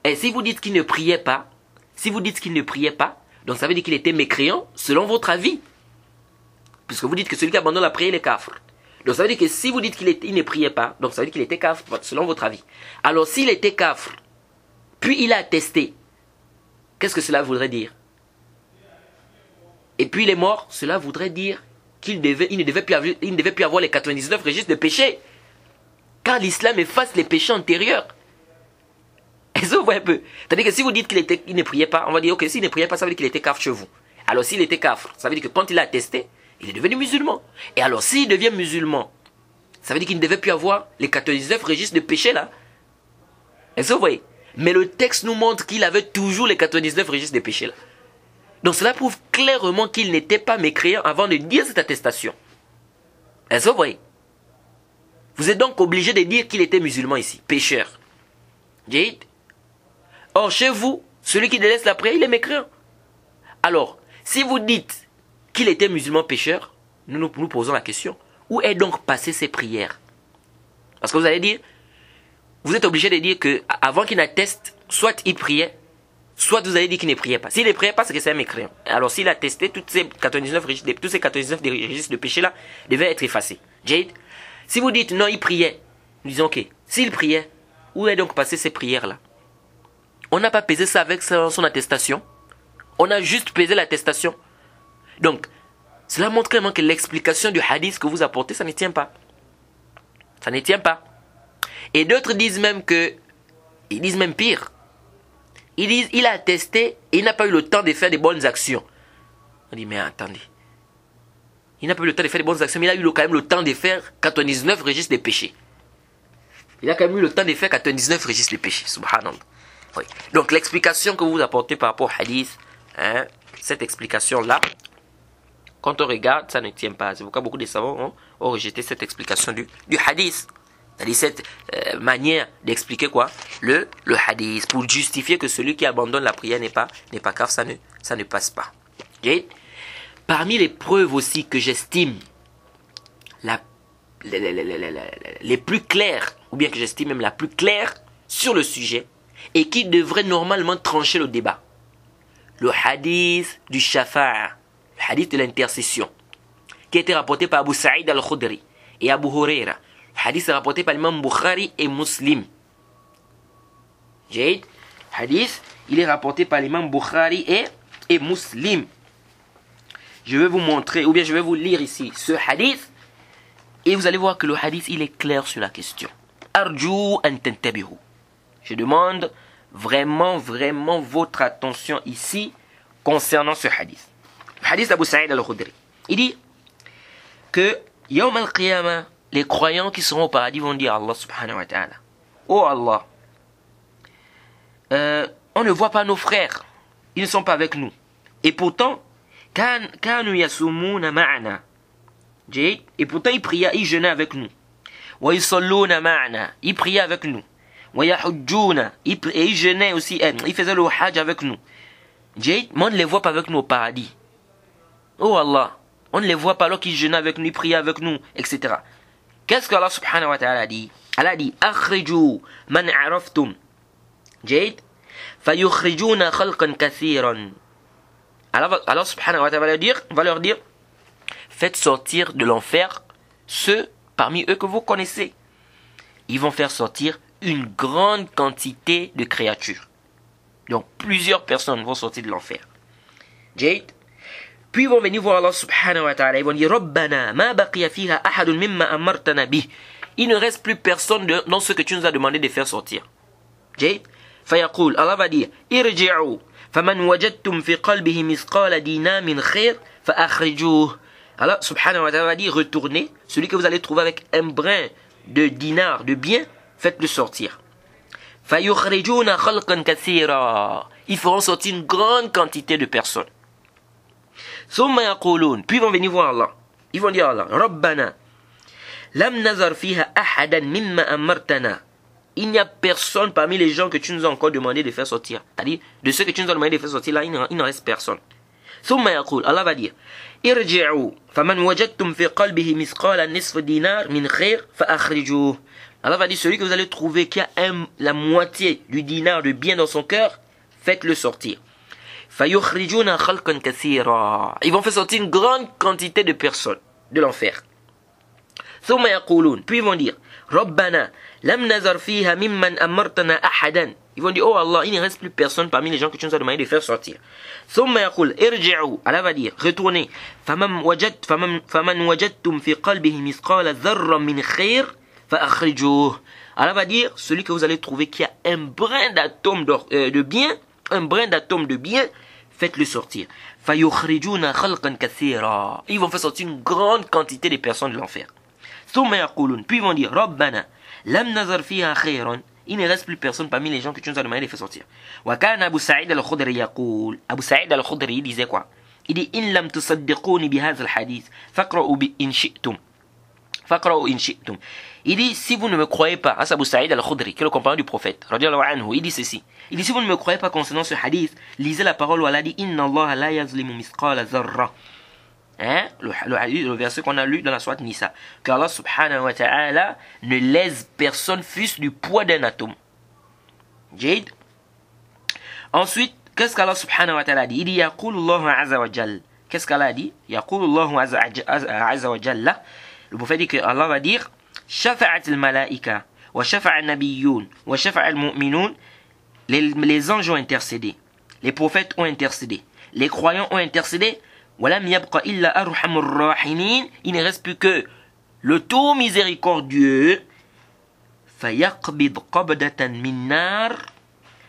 et si vous dites qu'il ne priait pas, donc ça veut dire qu'il était mécréant selon votre avis. Puisque vous dites que celui qui abandonne la prière, il est kafr. Donc ça veut dire que si vous dites qu'il ne priait pas, donc ça veut dire qu'il était kafr selon votre avis. Alors s'il était kafr, puis il a attesté, qu'est-ce que cela voudrait dire? Et puis il est mort, cela voudrait dire qu'il ne devait plus avoir les 99 registres de péché. Car l'islam efface les péchés antérieurs. Est-ce que vous voyez un peu? C'est-à-dire que si vous dites qu'il ne priait pas, on va dire, ok, s'il ne priait pas, ça veut dire qu'il était kafr chez vous. Alors s'il était kafr, ça veut dire que quand il a attesté, il est devenu musulman. Et alors s'il devient musulman, ça veut dire qu'il ne devait plus avoir les 99 registres de péché là. Est-ce que vous voyez? Mais le texte nous montre qu'il avait toujours les 99 registres de péché là. Donc cela prouve clairement qu'il n'était pas mécréant avant de dire cette attestation. Est-ce que vous voyez? Vous êtes donc obligé de dire qu'il était musulman ici, pécheur. Jade. Or, chez vous, celui qui délaisse la prière, il est mécréant. Alors, si vous dites qu'il était musulman pécheur, nous posons la question, où est donc passé ses prières? Parce que vous allez dire, vous êtes obligé de dire que avant qu'il n'atteste, soit il priait, soit vous allez dire qu'il ne priait pas. S'il ne priait pas, c'est que c'est un mécréant. Alors, s'il a testé, tous ces 99 registres de péché là devaient être effacés. Jade. Si vous dites non, il priait, nous disons ok, s'il priait, où est donc passé ces prières-là? On n'a pas pesé ça avec son attestation. On a juste pesé l'attestation. Donc, cela montre clairement que l'explication du hadith que vous apportez, ça ne tient pas. Ça ne tient pas. Et d'autres disent même ils disent même pire. Ils disent, il a attesté et il n'a pas eu le temps de faire des bonnes actions. On dit, mais attendez. Il n'a pas eu le temps de faire des bonnes actions, mais il a eu quand même le temps de faire 99 registres des péchés. Il a quand même eu le temps de faire 99 registres des péchés. Subhanallah. Oui. Donc l'explication que vous apportez par rapport au hadith, cette explication-là, quand on regarde, ça ne tient pas. C'est pourquoi beaucoup de savants ont rejeté cette explication du hadith. C'est-à-dire cette manière d'expliquer quoi, le hadith, pour justifier que celui qui abandonne la prière n'est pas grave, ça ne passe pas. Okay? Parmi les preuves aussi que j'estime les plus claires, ou bien que j'estime même la plus claire sur le sujet, et qui devrait normalement trancher le débat, le hadith du shafa'a, le hadith de l'intercession, qui a été rapporté par Abu Sa'id al-Khudri et Abu Huraira. Le hadith est rapporté par l'imam Bukhari et Muslim. Jade, hadith, il est rapporté par l'imam Bukhari et Muslim. Je vais vous montrer, ou bien je vais vous lire ici ce hadith, et vous allez voir que le hadith, il est clair sur la question. Arju an tantabihu. Je demande vraiment votre attention ici concernant ce hadith. Le hadith d'Abu Sa'id al-Khudri. Il dit que Yawm al-Qiyamah, les croyants qui seront au paradis vont dire à Allah subhanahu wa ta'ala, oh Allah, on ne voit pas nos frères, ils ne sont pas avec nous. Et pourtant, kanu yasumuna ma'ana. Et pourtant ils priaient, ils jeûnaient avec nous. Wa yusalluna ma'ana, ils priaient avec nous. Wa yahujjuna, et ils jeûnaient aussi, ils faisaient le hajj avec nous. Mais on ne les voit pas avec nous au paradis. Oh Allah, on ne les voit pas alors qu'ils jeûnaient avec nous, ils priaient avec nous, etc. Qu'est-ce que Allah subhanahu wa ta'ala dit? Allah dit, akhriju man araftum. Jade, fayukhrijuna khalqan kathiran. Allah subhanahu wa ta'ala va leur dire, faites sortir de l'enfer ceux parmi eux que vous connaissez. Ils vont faire sortir une grande quantité de créatures. Donc plusieurs personnes vont sortir de l'enfer. Jade. Puis ils vont venir voir Allah subhanahu wa ta'ala. Ils vont dire, Rabbana, ma baqiya fiha ahadun mimma amartana bih. Il ne reste plus personne dans ce que tu nous as demandé de faire sortir. Jade. Fayaqul, Allah va dire, irji'u, faman wajadtum fi qalbihi misqala dina min khair, fa akhrijuh. Allah subhanahu wa ta'ala va dire, retournez, celui que vous allez trouver avec un brin de dinar, de bien, faites-le sortir. Fayukhrijuna khalqan kathira. Ils feront sortir une grande quantité de personnes. Puis ils vont venir voir Allah. Ils vont dire à Allah, Rabbana, lam nazar fiha ahadan mimma amartana. Il n'y a personne parmi les gens que tu nous as encore demandé de faire sortir. C'est-à-dire, de ceux que tu nous as demandé de faire sortir, là, il n'en reste personne. Allah va dire, irji'u, faman wajadtum fi qalbihi misqala nisf dinar min khair, fa akhrijuh. Allah va dire, celui que vous allez trouver qui a la moitié du dinar de bien dans son cœur, faites-le sortir. Fayukhrijuna khalqan kathira. Ils vont faire sortir une grande quantité de personnes de l'enfer. Puis ils vont dire, Rabbana, lam nazar fiha mimman amartana ahadan. Ils vont dire, oh Allah, il ne reste plus personne parmi les gens que tu nous as demandé de faire sortir. Irji'u. Allah va dire, retournez. Faman wajadtum fi qalbihi misqala dharran min khair, fa akhrijuh. Allah va dire, celui que vous allez trouver qui a un brin d'atome de bien, faites-le sortir. Fayukhrijuna khalqan kathira. Ils vont faire sortir une grande quantité de personnes de l'enfer. Puis ils vont dire, Rabbana, lam nazar fiha khayran. Il ne reste plus personne parmi les gens que tu nous as demandé de faire sortir. Wa kana Abu Sa'id al-Khudri yaqul. Abu Sa'id al-Khudri disait quoi? Il dit, in lam tusaddiquni bi hadha al-hadith, faqra'u in shi'tum. Il dit, si vous ne me croyez pas, Abu Sa'id al-Khudri, qui est le compagnon du prophète, radiyallahu anhu, il dit ceci. Il dit, si vous ne me croyez pas concernant ce hadith, lisez la parole où Allah dit, inna Allah la yazlimu misqala dharra. Le verset qu'on a lu dans la sourate Nisa, que Allah subhanahu wa ta'ala ne lèse personne fût du poids d'un atome. Jade. Ensuite, qu'est-ce qu'Allah subhanahu wa ta'ala dit? Il dit, yaqulu Allahu azza wa jal. Qu'est-ce qu'Allah dit? Yaqulu Allahu azza wa jalla. Le prophète dit que Allah va dire, shafa'at al-malaika, wa shafa'a al-nabiyyun, wa shafa'a al-mu'minun. Les anges ont intercédé, les prophètes ont intercédé, les croyants ont intercédé. Il ne reste plus que le tout miséricordieux. فيقبض قبضة من نار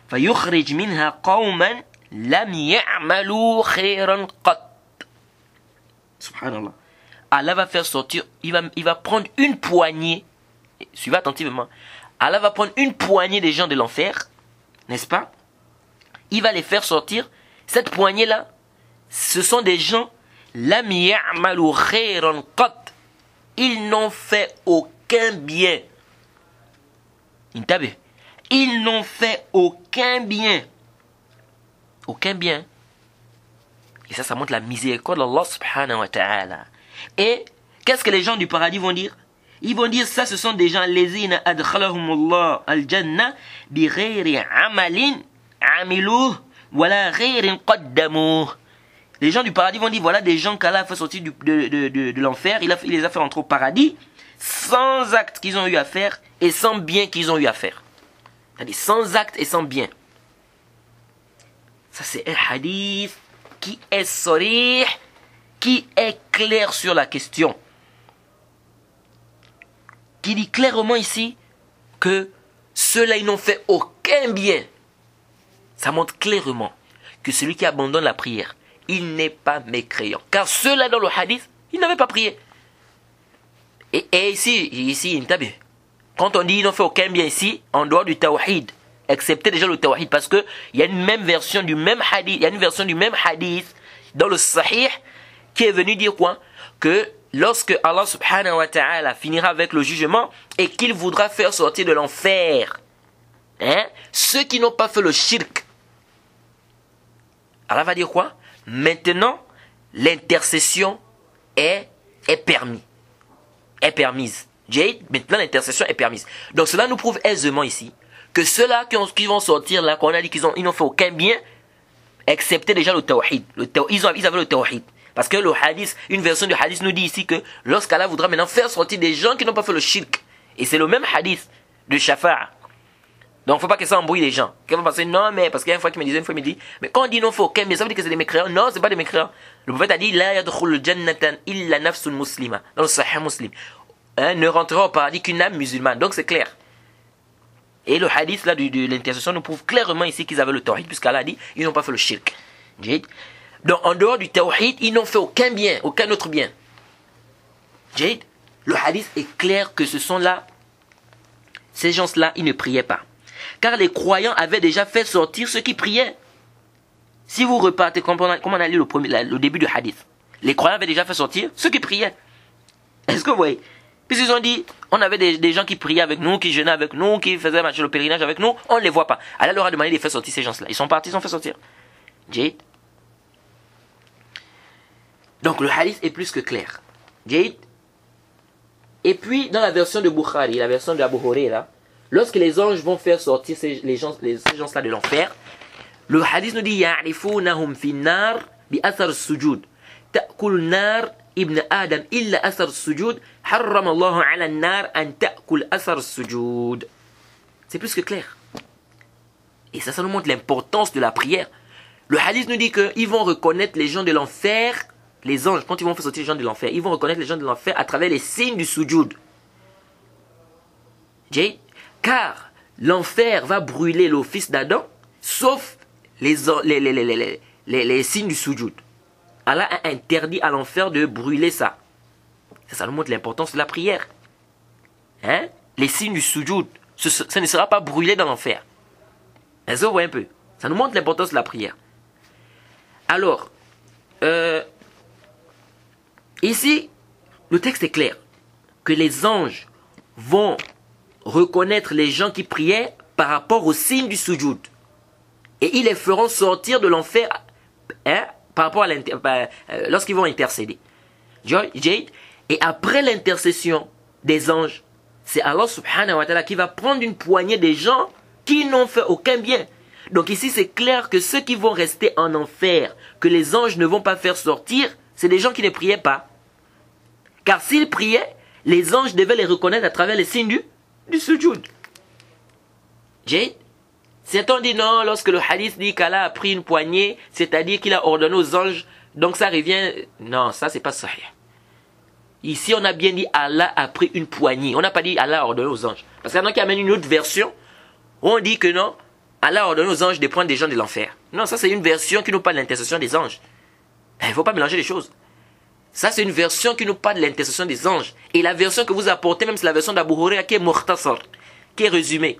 فيخرج منها قوما لم يعملوا خيرا قط. Subhanallah. Allah va faire sortir, il va prendre une poignée, suivez attentivement, Allah va prendre une poignée des gens de l'enfer, n'est-ce pas? Il va les faire sortir. Cette poignée-là, ce sont des gens, lam ya'malu khayran qat. Ils n'ont fait aucun bien. Intabe. Ils n'ont fait aucun bien. Aucun bien. Et ça montre la miséricorde d'Allah subhanahu wa ta'ala. Et qu'est-ce que les gens du paradis vont dire? Ils vont dire ça, ce sont des gens lezina adkhalahumullah al-jannah bi ghayri amalin amiluh wala ghayrin qaddamuh. Les gens du paradis vont dire voilà des gens qu'Allah a fait sortir de l'enfer, il les a fait rentrer au paradis sans actes qu'ils ont eu à faire et sans bien qu'ils ont eu à faire. C'est-à-dire sans actes et sans bien. Ça c'est un hadith qui est sarih, qui est clair sur la question. Qui dit clairement ici que ceux-là, ils n'ont fait aucun bien. Ça montre clairement que celui qui abandonne la prière, il n'est pas mécréant. Car ceux-là dans le hadith, ils n'avaient pas prié. Et ici, quand on dit ils n'ont fait aucun bien ici, en dehors du tawhid, excepté déjà le tawhid, parce qu'il y a une même version du même hadith, il y a une version du même hadith dans le sahih qui est venu dire quoi? Que lorsque Allah subhanahu wa ta'ala finira avec le jugement et qu'il voudra faire sortir de l'enfer, ceux qui n'ont pas fait le shirk, Allah va dire quoi? Maintenant, l'intercession est permise. Maintenant, l'intercession est permise. Donc, cela nous prouve aisément ici que ceux-là qui vont sortir là, qu'on a dit qu'ils n'ont fait aucun bien, excepté déjà le tawhid. Ils avaient le tawhid. Parce que le hadith, une version du hadith nous dit ici que lorsqu'Allah voudra maintenant faire sortir des gens qui n'ont pas fait le shirk, et c'est le même hadith de Shafa'a. Donc, il ne faut pas que ça embrouille les gens. Qu'ils vont penser, non, mais parce qu'il y a une fois qui me disait, mais quand on dit non, faut aucun, mais ça veut dire que c'est des mécréants. Non, c'est pas des mécréants. Le prophète a dit, la yadkhul jannatan illa nafsun muslima. Dans le Sahih Muslim. Ne rentrera au paradis qu'une âme musulmane. Donc, c'est clair. Et le hadith là de l'intercession nous prouve clairement ici qu'ils avaient le tawhid, puisqu'Allah a dit, ils n'ont pas fait le shirk. Donc, en dehors du tawhid, ils n'ont fait aucun bien, aucun autre bien. Le hadith est clair que ce sont là, ces gens-là, ils ne priaient pas. Car les croyants avaient déjà fait sortir ceux qui priaient. Si vous repartez, comme on a lu le début du hadith, les croyants avaient déjà fait sortir ceux qui priaient. Est-ce que vous voyez? Puisqu'ils ont dit, on avait des gens qui priaient avec nous, qui jeûnaient avec nous, qui faisaient marcher le pèlerinage avec nous, on ne les voit pas. Allah leur a demandé de faire sortir ces gens-là. Ils sont partis, ils ont fait sortir. Donc le hadith est plus que clair. Et puis, dans la version de Bukhari, la version de Abu Huraira, lorsque les anges vont faire sortir ces gens-là de l'enfer, le hadith nous dit يَعْرِفُونَهُمْ فِي النَّارِ بِأَثَرِ السُّجُودِ تَأْكُلُ النَّارِ ابن آدم إلا أثر السجود حرم الله على النار أن تأكل أثر السجود. C'est plus que clair. Et ça nous montre l'importance de la prière. Le hadith nous dit qu'ils vont reconnaître les gens de l'enfer, les anges, quand ils vont faire sortir les gens de l'enfer, ils vont reconnaître les gens de l'enfer à travers les signes du sujud. Car l'enfer va brûler le fils d'Adam, sauf les signes du sujud. Allah a interdit à l'enfer de brûler ça. Ça nous montre l'importance de la prière. Les signes du sujud, ça ne sera pas brûlé dans l'enfer. Est-ce que vous voyez un peu? Ça nous montre l'importance de la prière. Alors, ici, le texte est clair. Que les anges vont reconnaître les gens qui priaient par rapport aux signes du sujud. Et ils les feront sortir de l'enfer par rapport à lorsqu'ils vont intercéder. Et après l'intercession des anges, c'est Allah subhanahu wa ta'ala qui va prendre une poignée des gens qui n'ont fait aucun bien. Donc ici c'est clair que ceux qui vont rester en enfer, que les anges ne vont pas faire sortir, c'est des gens qui ne priaient pas. Car s'ils priaient, les anges devaient les reconnaître à travers les signes du sujud. Certains disent non, lorsque le hadith dit qu'Allah a pris une poignée, c'est-à-dire qu'il a ordonné aux anges, donc ça revient... Non, ça c'est pas sahih. Ici, on a bien dit Allah a pris une poignée. On n'a pas dit Allah a ordonné aux anges. Parce qu'il y en a qui amènent une autre version où on dit que non, Allah a ordonné aux anges de prendre des gens de l'enfer. Non, ça c'est une version qui nous parle de l'intercession des anges. Il ne faut pas mélanger les choses. Ça c'est une version qui nous parle de l'intercession des anges. Et la version que vous apportez, même c'est la version d'Abu Huraira qui est mukhtasar, qui est résumée.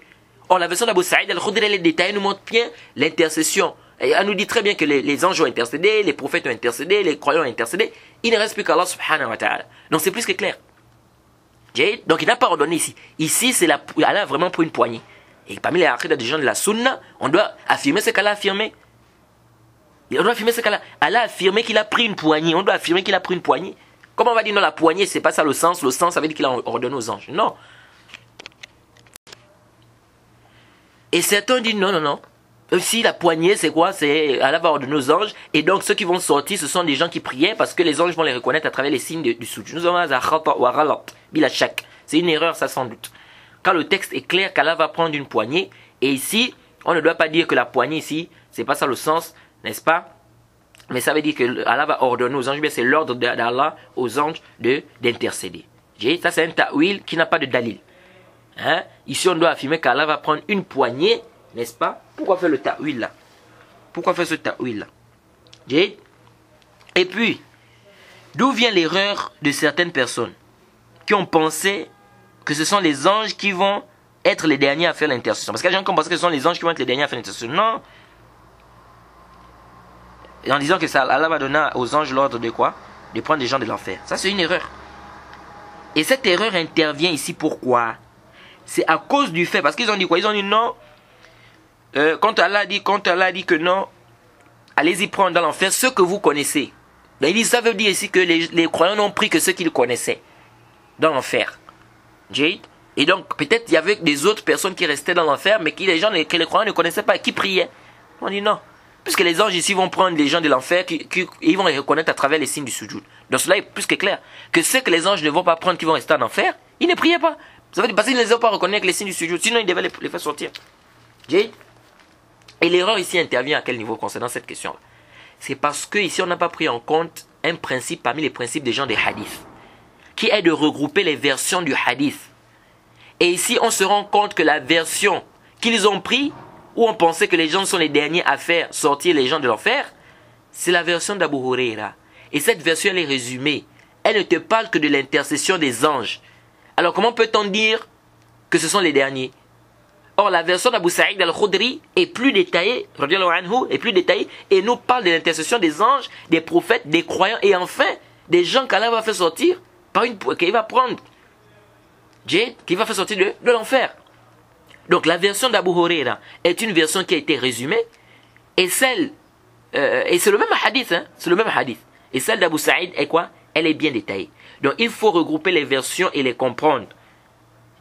Or la version d'Abu Saïd al-Khudri, les détails nous montrent bien l'intercession. Et elle nous dit très bien que les anges ont intercédé, les prophètes ont intercédé, les croyants ont intercédé. Il ne reste plus qu'Allah subhanahu wa ta'ala. Donc c'est plus que clair. Donc il n'a pas ordonné ici. Ici, c'est Allah a vraiment pris une poignée. Et parmi les aqidah des gens de la sunna, on doit affirmer ce qu'Allah a affirmé. On doit affirmer ce qu'Allah a affirmé qu'il a pris une poignée. On doit affirmer qu'il a pris une poignée. Comment on va dire non, la poignée, c'est pas ça le sens. Le sens, ça veut dire qu'il a ordonné aux anges. Non. Et certains disent non. Si la poignée, c'est quoi? C'est Allah va ordonner aux anges. Et donc, ceux qui vont sortir, ce sont des gens qui priaient parce que les anges vont les reconnaître à travers les signes du sujud. Nous avons c'est une erreur, ça sans doute. Quand le texte est clair qu'Allah va prendre une poignée. Et ici, on ne doit pas dire que la poignée ici, c'est pas ça le sens, n'est-ce pas? Mais ça veut dire que Allah va ordonner aux anges, bien c'est l'ordre d'Allah aux anges d'intercéder. Ça, c'est un ta'wil qui n'a pas de dalil. Hein? Ici, on doit affirmer qu'Allah va prendre une poignée, n'est-ce pas? Pourquoi faire le ta'wil là? Pourquoi faire ce ta'wil là? Et puis, d'où vient l'erreur de certaines personnes qui ont pensé que ce sont les anges qui vont être les derniers à faire l'intercession? Parce qu'il y a des gens qui ont pensé que ce sont les anges qui vont être les derniers à faire l'intercession. Non. Et en disant que ça, Allah va donner aux anges l'ordre de quoi? De prendre des gens de l'enfer. Ça, c'est une erreur. Et cette erreur intervient ici pourquoi? C'est à cause du fait, parce qu'ils ont dit quoi? Ils ont dit non. Quand Allah a dit que non, allez-y prendre dans l'enfer ce que vous connaissez. Donc, il dit, ça veut dire ici que les croyants n'ont pris que ce qu'ils connaissaient dans l'enfer. Et donc, peut-être il y avait des autres personnes qui restaient dans l'enfer, mais que les croyants ne connaissaient pas et qui priaient. On dit non. Puisque les anges ici vont prendre les gens de l'enfer, ils vont les reconnaître à travers les signes du sujoud. Donc cela est plus que clair. Que ceux que les anges ne vont pas prendre, qui vont rester en enfer, ils ne priaient pas. Ça veut dire parce qu'ils ne les ont pas reconnus avec les signes du sujoud. Sinon, ils devaient les faire sortir. Et l'erreur ici intervient à quel niveau concernant cette question-là? C'est parce que ici on n'a pas pris en compte un principe parmi les principes des gens des hadiths, qui est de regrouper les versions du hadith. Et ici on se rend compte que la version qu'ils ont pris, où on pensait que les gens sont les derniers à faire sortir les gens de l'enfer, c'est la version d'Abu Huraira. Et cette version elle est résumée. Elle ne te parle que de l'intercession des anges. Alors comment peut-on dire que ce sont les derniers? Or, la version d'Abu Saïd al-Khudri est plus détaillée, et nous parle de l'intercession des anges, des prophètes, des croyants, et enfin, des gens qu'Allah va faire sortir, qu'il va prendre, qui va faire sortir de l'enfer. Donc, la version d'Abu Huraira est une version qui a été résumée, et c'est le même hadith, c'est le même hadith. Et celle d'Abu Saïd est quoi? Elle est bien détaillée. Donc, il faut regrouper les versions et les comprendre.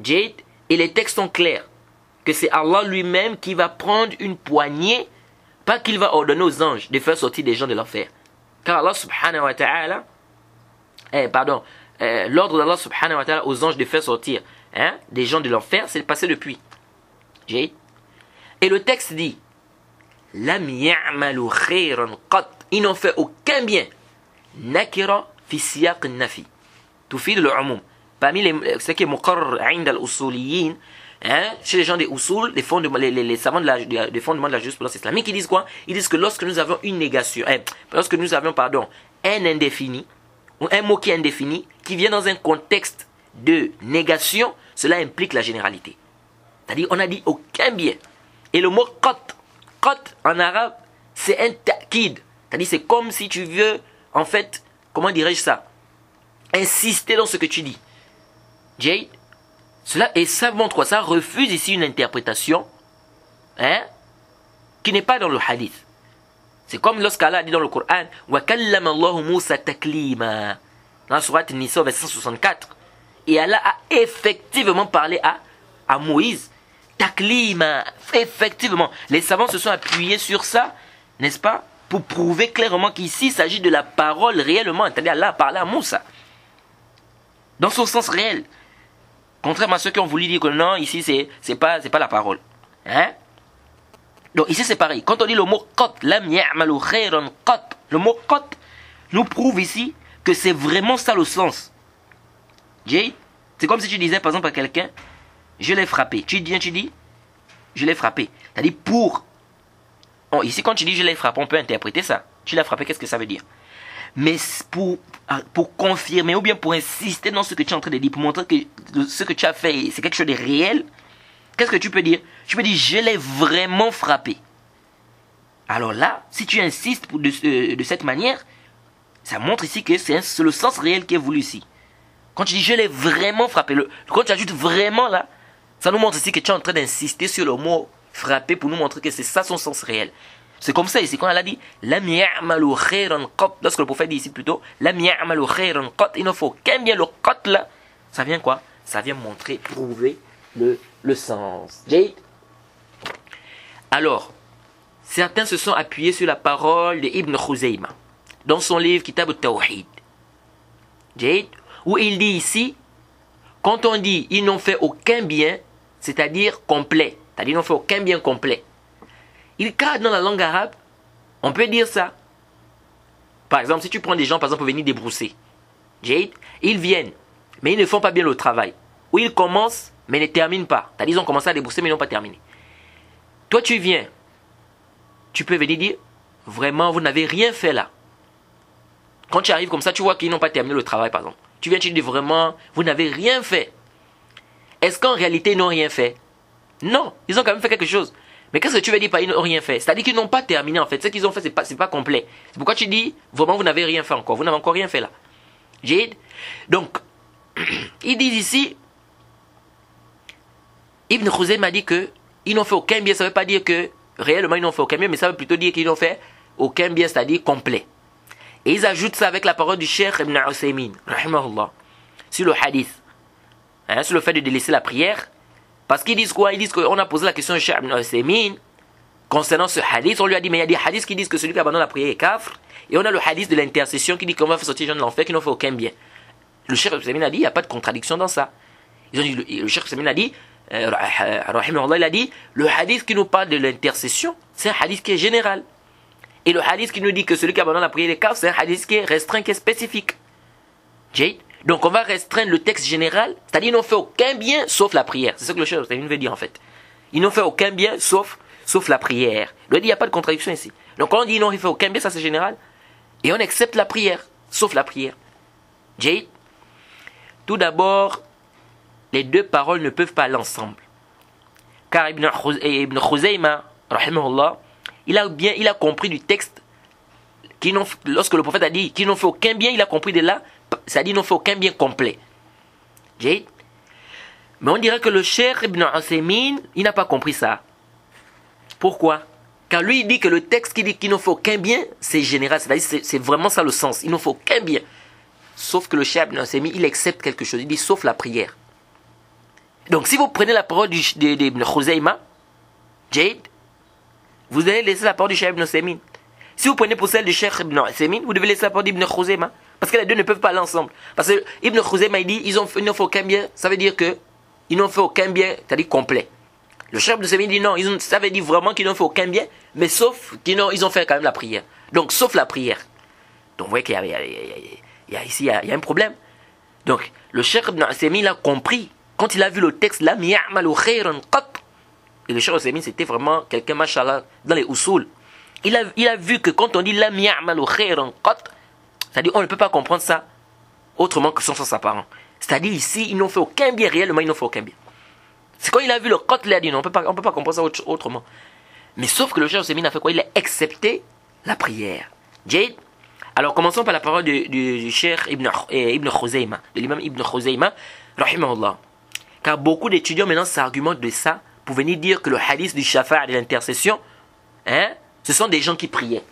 Et les textes sont clairs. Que c'est Allah lui-même qui va prendre une poignée, pas qu'il va ordonner aux anges de faire sortir des gens de l'enfer. Car Allah subhanahu wa ta'ala, l'ordre d'Allah subhanahu wa ta'ala aux anges de faire sortir des gens de l'enfer, c'est passé depuis. Et le texte dit, Lam ya'malu khayran qat. Ils n'ont fait aucun bien. Nakira fi siyaq nafi. Tufid al-umum. Parmi ce qui est muqarrar 'inda al-usuliyin, chez les gens des usul, les savants des fondements de la jurisprudence islamique, ils disent quoi? Ils disent que lorsque nous avons une négation, lorsque nous avions, un indéfini, ou un mot qui est indéfini, qui vient dans un contexte de négation, cela implique la généralité. C'est-à-dire, on a dit aucun bien. Et le mot qat en arabe, c'est un ta'kid. C'est-à-dire, c'est comme si tu veux, en fait, comment dirais-je ça? Insister dans ce que tu dis. Et ça montre quoi? Ça refuse ici une interprétation qui n'est pas dans le hadith. C'est comme lorsqu'Allah a dit dans le Coran wa kallama Allahu Musa taklima dans la sourate Nisa verset 164. Et Allah a effectivement parlé à Moïse taklima. Effectivement, les savants se sont appuyés sur ça, n'est-ce pas, pour prouver clairement qu'ici il s'agit de la parole réellement. C'est-à-dire Allah a parlé à Moussa dans son sens réel. Contrairement à ceux qui ont voulu dire que non, ici c'est pas la parole. Donc ici c'est pareil. Quand on dit le mot qat, lam ya'malu khayran qat, le mot qat nous prouve ici que c'est vraiment ça le sens. Jade, c'est comme si tu disais par exemple à quelqu'un, je l'ai frappé. Tu dis, je l'ai frappé. C'est-à-dire pour... Bon, ici, quand tu dis je l'ai frappé, on peut interpréter ça. Tu l'as frappé, qu'est-ce que ça veut dire? Mais pour confirmer ou bien pour insister dans ce que tu es en train de dire, pour montrer que ce que tu as fait, c'est quelque chose de réel, qu'est-ce que tu peux dire? Tu peux dire je l'ai vraiment frappé. Alors là, si tu insistes de cette manière, ça montre ici que c'est le sens réel qui est voulu ici. Quand tu dis je l'ai vraiment frappé, quand tu ajoutes vraiment là, ça nous montre ici que tu es en train d'insister sur le mot frapper pour nous montrer que c'est ça son sens réel. C'est comme ça ici, quand elle a dit Lam ya'malu khayran qat, lorsque le prophète dit ici plutôt Lam ya'malu khayran qat, il ne faut qu'un bien. Le qat là, ça vient quoi? Ça vient montrer, prouver le sens. Jade. Alors, certains se sont appuyés sur la parole de Ibn Khuzayma dans son livre Kitab al-Tawhid. Jade, où il dit ici, quand on dit ils n'ont fait aucun bien, c'est-à-dire complet, c'est-à-dire ils n'ont fait aucun bien complet. Il cadre dans la langue arabe, on peut dire ça. Par exemple, si tu prends des gens, par exemple, pour venir débrousser, Jade, ils viennent, mais ils ne font pas bien le travail. Ou ils commencent, mais ne terminent pas. C'est-à-dire ils ont commencé à débrousser, mais ils n'ont pas terminé. Toi, tu viens, tu peux venir dire, vraiment, vous n'avez rien fait là. Quand tu arrives comme ça, tu vois qu'ils n'ont pas terminé le travail, par exemple. Tu viens, tu dis vraiment, vous n'avez rien fait. Est-ce qu'en réalité, ils n'ont rien fait? Non, ils ont quand même fait quelque chose. Mais qu'est-ce que tu veux dire par ils n'ont rien fait? C'est-à-dire qu'ils n'ont pas terminé en fait. Ce qu'ils ont fait, c'est pas complet. C'est pourquoi tu dis, vraiment, vous n'avez rien fait encore. Vous n'avez encore rien fait là. Jade. Donc, ils disent ici, Ibn Khuzayma m'a dit que ils n'ont fait aucun bien. Ça ne veut pas dire que réellement ils n'ont fait aucun bien, mais ça veut plutôt dire qu'ils n'ont fait aucun bien, c'est-à-dire complet. Et ils ajoutent ça avec la parole du Cheikh Ibn Uthaymin, rahimahullah, sur le hadith, sur le fait de délaisser la prière. Parce qu'ils disent quoi? Ils disent qu'on a posé la question au Cheikh Ibn Uthaymin concernant ce hadith. On lui a dit, mais il y a des hadiths qui disent que celui qui abandonne la prière est kafr. Et on a le hadith de l'intercession qui dit qu'on va faire sortir les gens de l'enfer qui n'ont fait aucun bien. Le Cheikh Ibn Uthaymin a dit, il n'y a pas de contradiction dans ça. Ils ont dit, le Cheikh Ibn Uthaymin a dit, rahimahullah, il a dit, le hadith qui nous parle de l'intercession, c'est un hadith qui est général. Et le hadith qui nous dit que celui qui abandonne la prière est kafr, c'est un hadith qui est restreint, qui est spécifique. Jade. Donc on va restreindre le texte général, c'est-à-dire ils n'ont fait aucun bien sauf la prière. C'est ce que le Cheikh veut dire en fait. Ils n'ont fait aucun bien sauf la prière. Il dit il n'y a pas de contradiction ici. Donc quand on dit ils n'ont fait aucun bien, ça c'est général. Et on accepte la prière, sauf la prière. Jade. Tout d'abord, les deux paroles ne peuvent pas aller ensemble. Car Ibn Khuzayma, rahimahullah, il a compris du texte, lorsque le prophète a dit qu'ils n'ont fait aucun bien, il a compris de là, c'est-à-dire qu'ils n'ont fait aucun bien complet. Jade. Mais on dirait que le Cheikh Ibn Uthaymin, il n'a pas compris ça. Pourquoi? Car lui, il dit que le texte qui dit qu'ils n'ont fait aucun bien, c'est général, c'est-à-dire c'est vraiment ça le sens. Ils n'ont fait aucun bien. Sauf que le Cheikh Ibn Uthaymin, il accepte quelque chose. Il dit sauf la prière. Donc si vous prenez la parole d'Ibn Khuzayma, Jade, vous allez laisser la parole du Cheikh Ibn Uthaymin. Si vous prenez pour celle du Cheikh Ibn Uthaymin, vous devez laisser la parole d'Ibn Khuzayma. Parce que les deux ne peuvent pas aller ensemble. Parce que Ibn Khuzayma, il dit ils n'ont fait aucun bien. Ça veut dire que ils n'ont fait aucun bien, c'est-à-dire complet. Le Cheikh Ibn Uthaymin dit non, ça veut dire vraiment qu'ils n'ont fait aucun bien, mais sauf qu'ils ont fait quand même la prière. Donc sauf la prière. Donc vous voyez qu'il y a un problème. Donc le Cheikh Ibn Uthaymin, il a compris. Quand il a vu le texte, Lam ya'malu khayran qat. Et le Cheikh Uthaymin, c'était vraiment quelqu'un, machallah, dans les usul. Il a vu que quand on dit Lam ya'malu khayran qat, c'est-à-dire on ne peut pas comprendre ça autrement que sans sens apparent. C'est-à-dire ici, ils n'ont fait aucun bien, réellement ils n'ont fait aucun bien. C'est quand il a vu le qat, il a dit non, on peut pas comprendre ça autrement. Mais sauf que le Cheikh Uthaymin a fait quoi? Il a accepté la prière. Jade. Alors commençons par la parole du Cheikh Ibn Khuzayma, de l'imam Ibn Khuzayma, rahimahullah. Car beaucoup d'étudiants maintenant s'argumentent de ça pour venir dire que le hadith du shafa' de l'intercession, ce sont des gens qui priaient.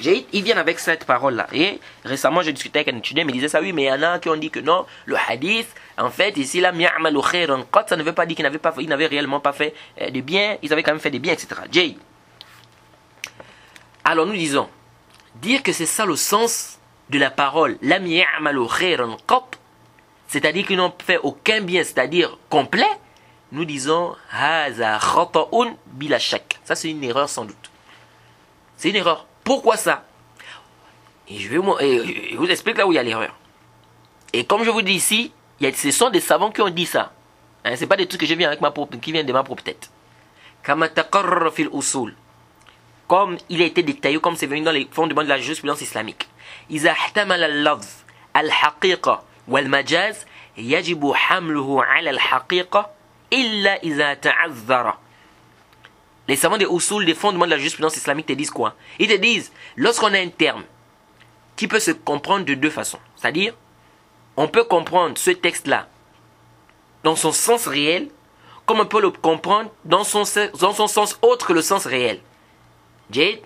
Ils viennent avec cette parole-là. Et récemment, j'ai discuté avec un étudiant, il me disait ça, oui, mais il y en a qui ont dit que non, le hadith, en fait, ici, là, mi'amalu khayran qat, ça ne veut pas dire qu'ils n'avaient réellement pas fait de bien, ils avaient quand même fait des biens, etc. Jade. Alors nous disons, dire que c'est ça le sens de la parole, la mi'amalu khayran qat, c'est-à-dire qu'ils n'ont fait aucun bien, c'est-à-dire complet, nous disons, haza khata'un bila shak. Ça, c'est une erreur sans doute. C'est une erreur. Pourquoi ça? Et je vous explique là où il y a l'erreur. Et comme je vous dis ici, Ce sont des savants qui ont dit ça. Hein, ce n'est pas des trucs que je viens avec qui viennent de ma propre tête. Kama taqarrara fil usul. Comme il a été détaillé, comme c'est venu dans les fondements de la jurisprudence islamique. إذا احتمل اللفظ الحقيقة والمجاز يجب حمله على الحقيقة إلا إذا تعذر. Les savants des usul, des fondements de la jurisprudence islamique te disent quoi? Ils te disent, lorsqu'on a un terme qui peut se comprendre de deux façons, c'est-à-dire, on peut comprendre ce texte-là dans son sens réel, comme on peut le comprendre dans son sens autre que le sens réel. Jade,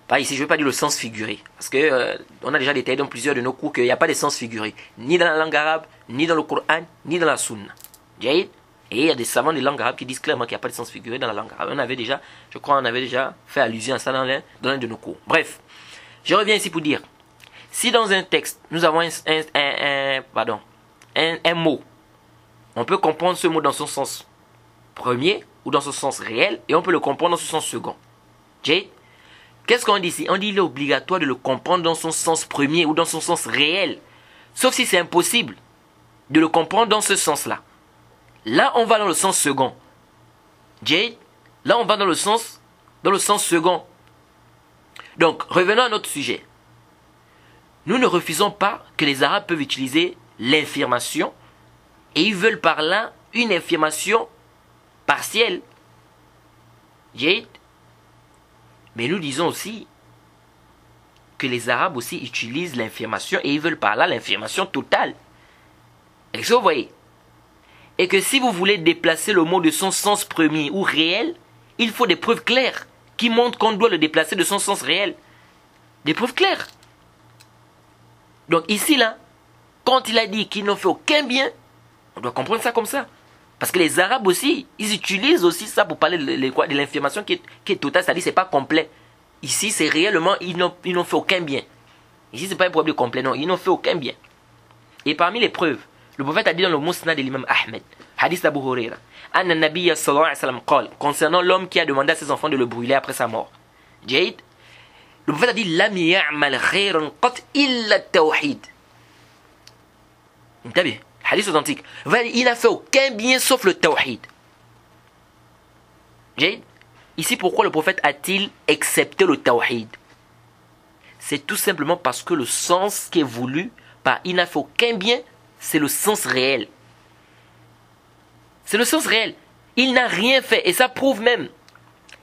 pas ici, je ne veux pas dire le sens figuré, parce que on a déjà détaillé dans plusieurs de nos cours qu'il n'y a pas de sens figuré, ni dans la langue arabe, ni dans le Coran, ni dans la Sunna. Jade. Et il y a des savants de langue arabe qui disent clairement qu'il n'y a pas de sens figuré dans la langue arabe. Je crois on avait déjà fait allusion à ça dans l'un de nos cours. Bref, je reviens ici pour dire, si dans un texte, nous avons un mot, on peut comprendre ce mot dans son sens premier ou dans son sens réel, et on peut le comprendre dans son sens second. Jay, qu'est-ce qu'on dit ici? On dit qu'il est obligatoire de le comprendre dans son sens premier ou dans son sens réel, sauf si c'est impossible de le comprendre dans ce sens-là. Là, on va dans le sens second. Jade, là, on va dans le sens second. Donc, revenons à notre sujet. Nous ne refusons pas que les Arabes peuvent utiliser l'infirmation et ils veulent par là une infirmation partielle. Jade. Mais nous disons aussi que les Arabes aussi utilisent l'infirmation et ils veulent par là l'infirmation totale. Est-ce que vous voyez? Et que si vous voulez déplacer le mot de son sens premier ou réel, il faut des preuves claires qui montrent qu'on doit le déplacer de son sens réel. Des preuves claires. Donc ici, là, quand il a dit qu'il n'en fait aucun bien, on doit comprendre ça comme ça. Parce que les Arabes aussi, ils utilisent aussi ça pour parler de l'information qui est totale, c'est-à-dire c'est pas complet. Ici, c'est réellement, ils n'ont fait aucun bien. Ici, c'est pas un problème complet, non, ils n'ont fait aucun bien. Et parmi les preuves, le prophète a dit dans le Musnad de l'imam Ahmed, hadith d'Abu Huraira, Anna Nabiyya sallallahu alayhi wa sallam qala, concernant l'homme qui a demandé à ses enfants de le brûler après sa mort. Jade, le prophète a dit, Lam ya'mal khayran qat illa tawhid. T'as bien, hadith authentique. Il n'a fait aucun bien sauf le tawhid. Jade, ici pourquoi le prophète a-t-il accepté le tawhid? C'est tout simplement parce que le sens qui est voulu par il n'a fait aucun bien, c'est le sens réel. C'est le sens réel. Il n'a rien fait. Et ça prouve même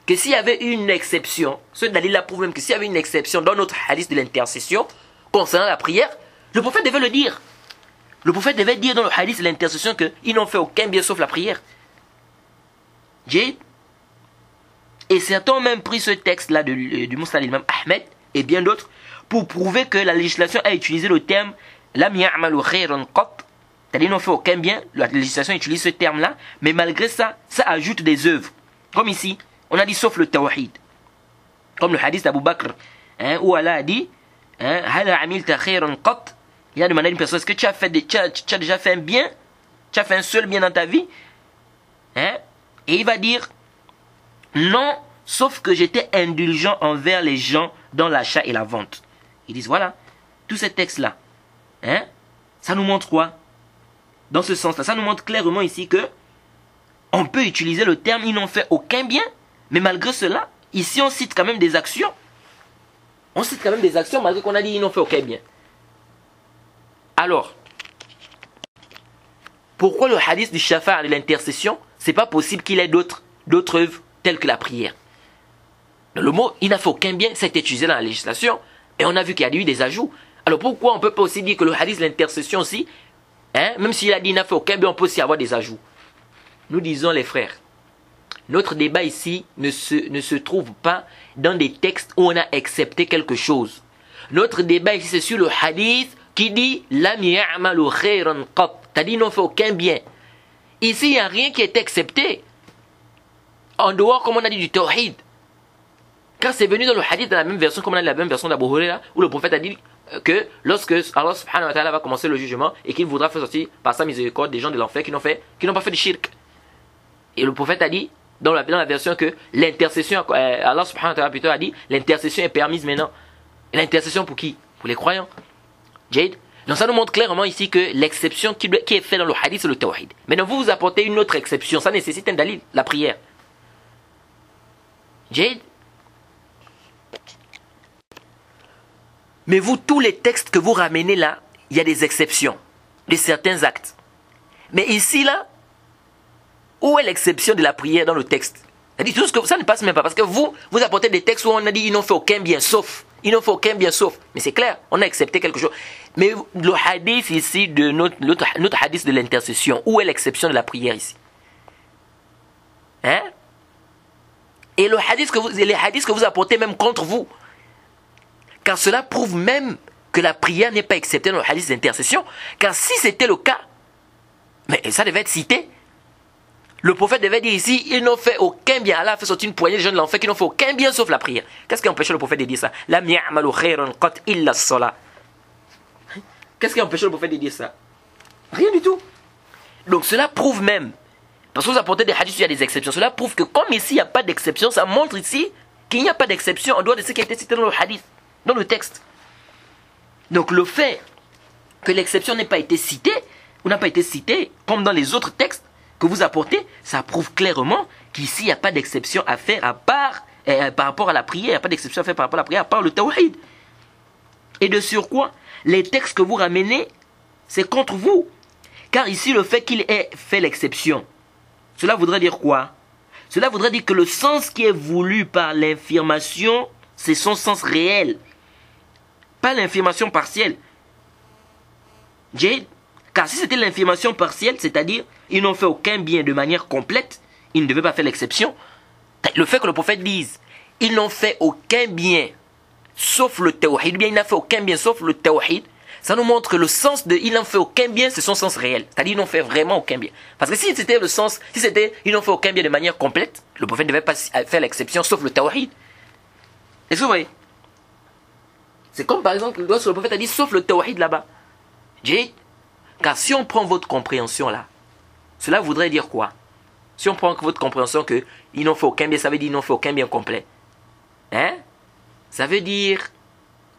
que s'il y avait une exception, ce dalil-là prouve même que s'il y avait une exception dans notre hadith de l'intercession, concernant la prière, le prophète devait le dire. Le prophète devait dire dans le hadith de l'intercession qu'ils n'ont fait aucun bien sauf la prière. Et certains ont même pris ce texte-là du Musnad d'imam Ahmed et bien d'autres pour prouver que la législation a utilisé le terme Lam ya'malu khayran qat, c'est-à-dire ils n'ont fait aucun bien. La législation utilise ce terme-là, mais malgré ça, ça ajoute des œuvres. Comme ici, on a dit sauf le tawhid. Comme le hadith d'Abu Bakr, où Allah a dit Hala amilta khayran qat. Il a demandé à une personne, est-ce que tu as déjà fait un bien? Tu as fait un seul bien dans ta vie? Et il va dire non, sauf que j'étais indulgent envers les gens dans l'achat et la vente. Ils disent voilà, tous ces textes-là, ça nous montre quoi? Dans ce sens-là, ça nous montre clairement ici que on peut utiliser le terme ils n'ont fait aucun bien, mais malgré cela, ici on cite quand même des actions. On cite quand même des actions malgré qu'on a dit ils n'ont fait aucun bien. Alors, pourquoi le hadith du shafa' de l'intercession, c'est pas possible qu'il ait d'autres œuvres telles que la prière? Le mot il n'a fait aucun bien, ça a été utilisé dans la législation, et on a vu qu'il y a eu des ajouts. Alors pourquoi on ne peut pas aussi dire que le hadith de l'intercession aussi, même s'il a dit il n'a fait aucun bien, on peut aussi avoir des ajouts? Nous disons les frères, notre débat ici ne se trouve pas dans des textes où on a accepté quelque chose. Notre débat ici c'est sur le hadith qui dit Lam ya'malu khayran qat, c'est-à-dire ils n'ont fait aucun bien. Ici il n'y a rien qui est accepté en dehors, comme on a dit, du tawhid. Quand c'est venu dans le hadith, dans la même version, comme on a dit la même version d'Abu Huraira, où le prophète a dit que lorsque Allah subhanahu wa ta'ala va commencer le jugement et qu'il voudra faire sortir par sa miséricorde des gens de l'enfer qui n'ont pas fait de shirk. Et le prophète a dit dans la version que l'intercession, Allah subhanahu wa ta'ala plutôt a dit l'intercession est permise maintenant. Et l'intercession pour qui? Pour les croyants. Jade. Donc ça nous montre clairement ici que l'exception qui est faite dans le hadith, c'est le tawhid. Maintenant, vous apportez une autre exception. Ça nécessite un dalil, la prière. Jade. Mais vous, tous les textes que vous ramenez là, il y a des exceptions de certains actes. Mais ici, là, où est l'exception de la prière dans le texte? C'est-à-dire, tout ce que ça ne passe même pas. Parce que vous apportez des textes où on a dit ils n'ont fait aucun bien sauf. Ils n'ont fait aucun bien sauf. Mais c'est clair, on a accepté quelque chose. Mais le hadith ici, de notre hadith de l'intercession, où est l'exception de la prière ici? Hein? Et les hadiths que vous apportez même contre vous. Car cela prouve même que la prière n'est pas acceptée dans le hadith d'intercession. Car si c'était le cas, mais ça devait être cité. Le prophète devait dire ici, ils n'ont fait aucun bien. Allah a fait sortir une poignée de jeunes de l'enfer qui n'ont fait aucun bien sauf la prière. Qu'est-ce qui empêchait le prophète de dire ça? La mi'amalu khayran qat illa as-salat. Qu'est-ce qui empêchait le prophète de dire ça? Rien du tout. Donc cela prouve même, parce que vous apportez des hadiths où il y a des exceptions, cela prouve que comme ici il n'y a pas d'exception, ça montre ici qu'il n'y a pas d'exception en dehors de ce qui a été cité dans le hadith, dans le texte. Donc le fait que l'exception n'ait pas été citée, ou n'a pas été citée, comme dans les autres textes que vous apportez, ça prouve clairement qu'ici il n'y a pas d'exception à faire à part, par rapport à la prière, il n'y a pas d'exception à faire par rapport à la prière à part le tawhid. Et de surcroît, les textes que vous ramenez, c'est contre vous. Car ici, le fait qu'il ait fait l'exception, cela voudrait dire quoi? Cela voudrait dire que le sens qui est voulu par l'infirmation, c'est son sens réel. Pas l'infirmation partielle. Jade, car si c'était l'infirmation partielle, c'est-à-dire, ils n'ont fait aucun bien de manière complète, ils ne devaient pas faire l'exception. Le fait que le prophète dise, ils n'ont fait aucun bien, sauf le tawhid, ou bien il n'a fait aucun bien, sauf le tawhid, ça nous montre que le sens de ils n'ont fait aucun bien, c'est son sens réel. C'est-à-dire, ils n'ont fait vraiment aucun bien. Parce que si c'était le sens, si c'était, ils n'ont fait aucun bien de manière complète, le prophète ne devait pas faire l'exception, sauf le tawhid. Est-ce que vous voyez? C'est comme par exemple, lorsque le prophète a dit, sauf le tawhid là-bas. Car si on prend votre compréhension là, cela voudrait dire quoi? Si on prend votre compréhension que ils n'ont fait aucun bien, ça veut dire qu'ils n'ont fait aucun bien complet. Hein? Ça veut dire,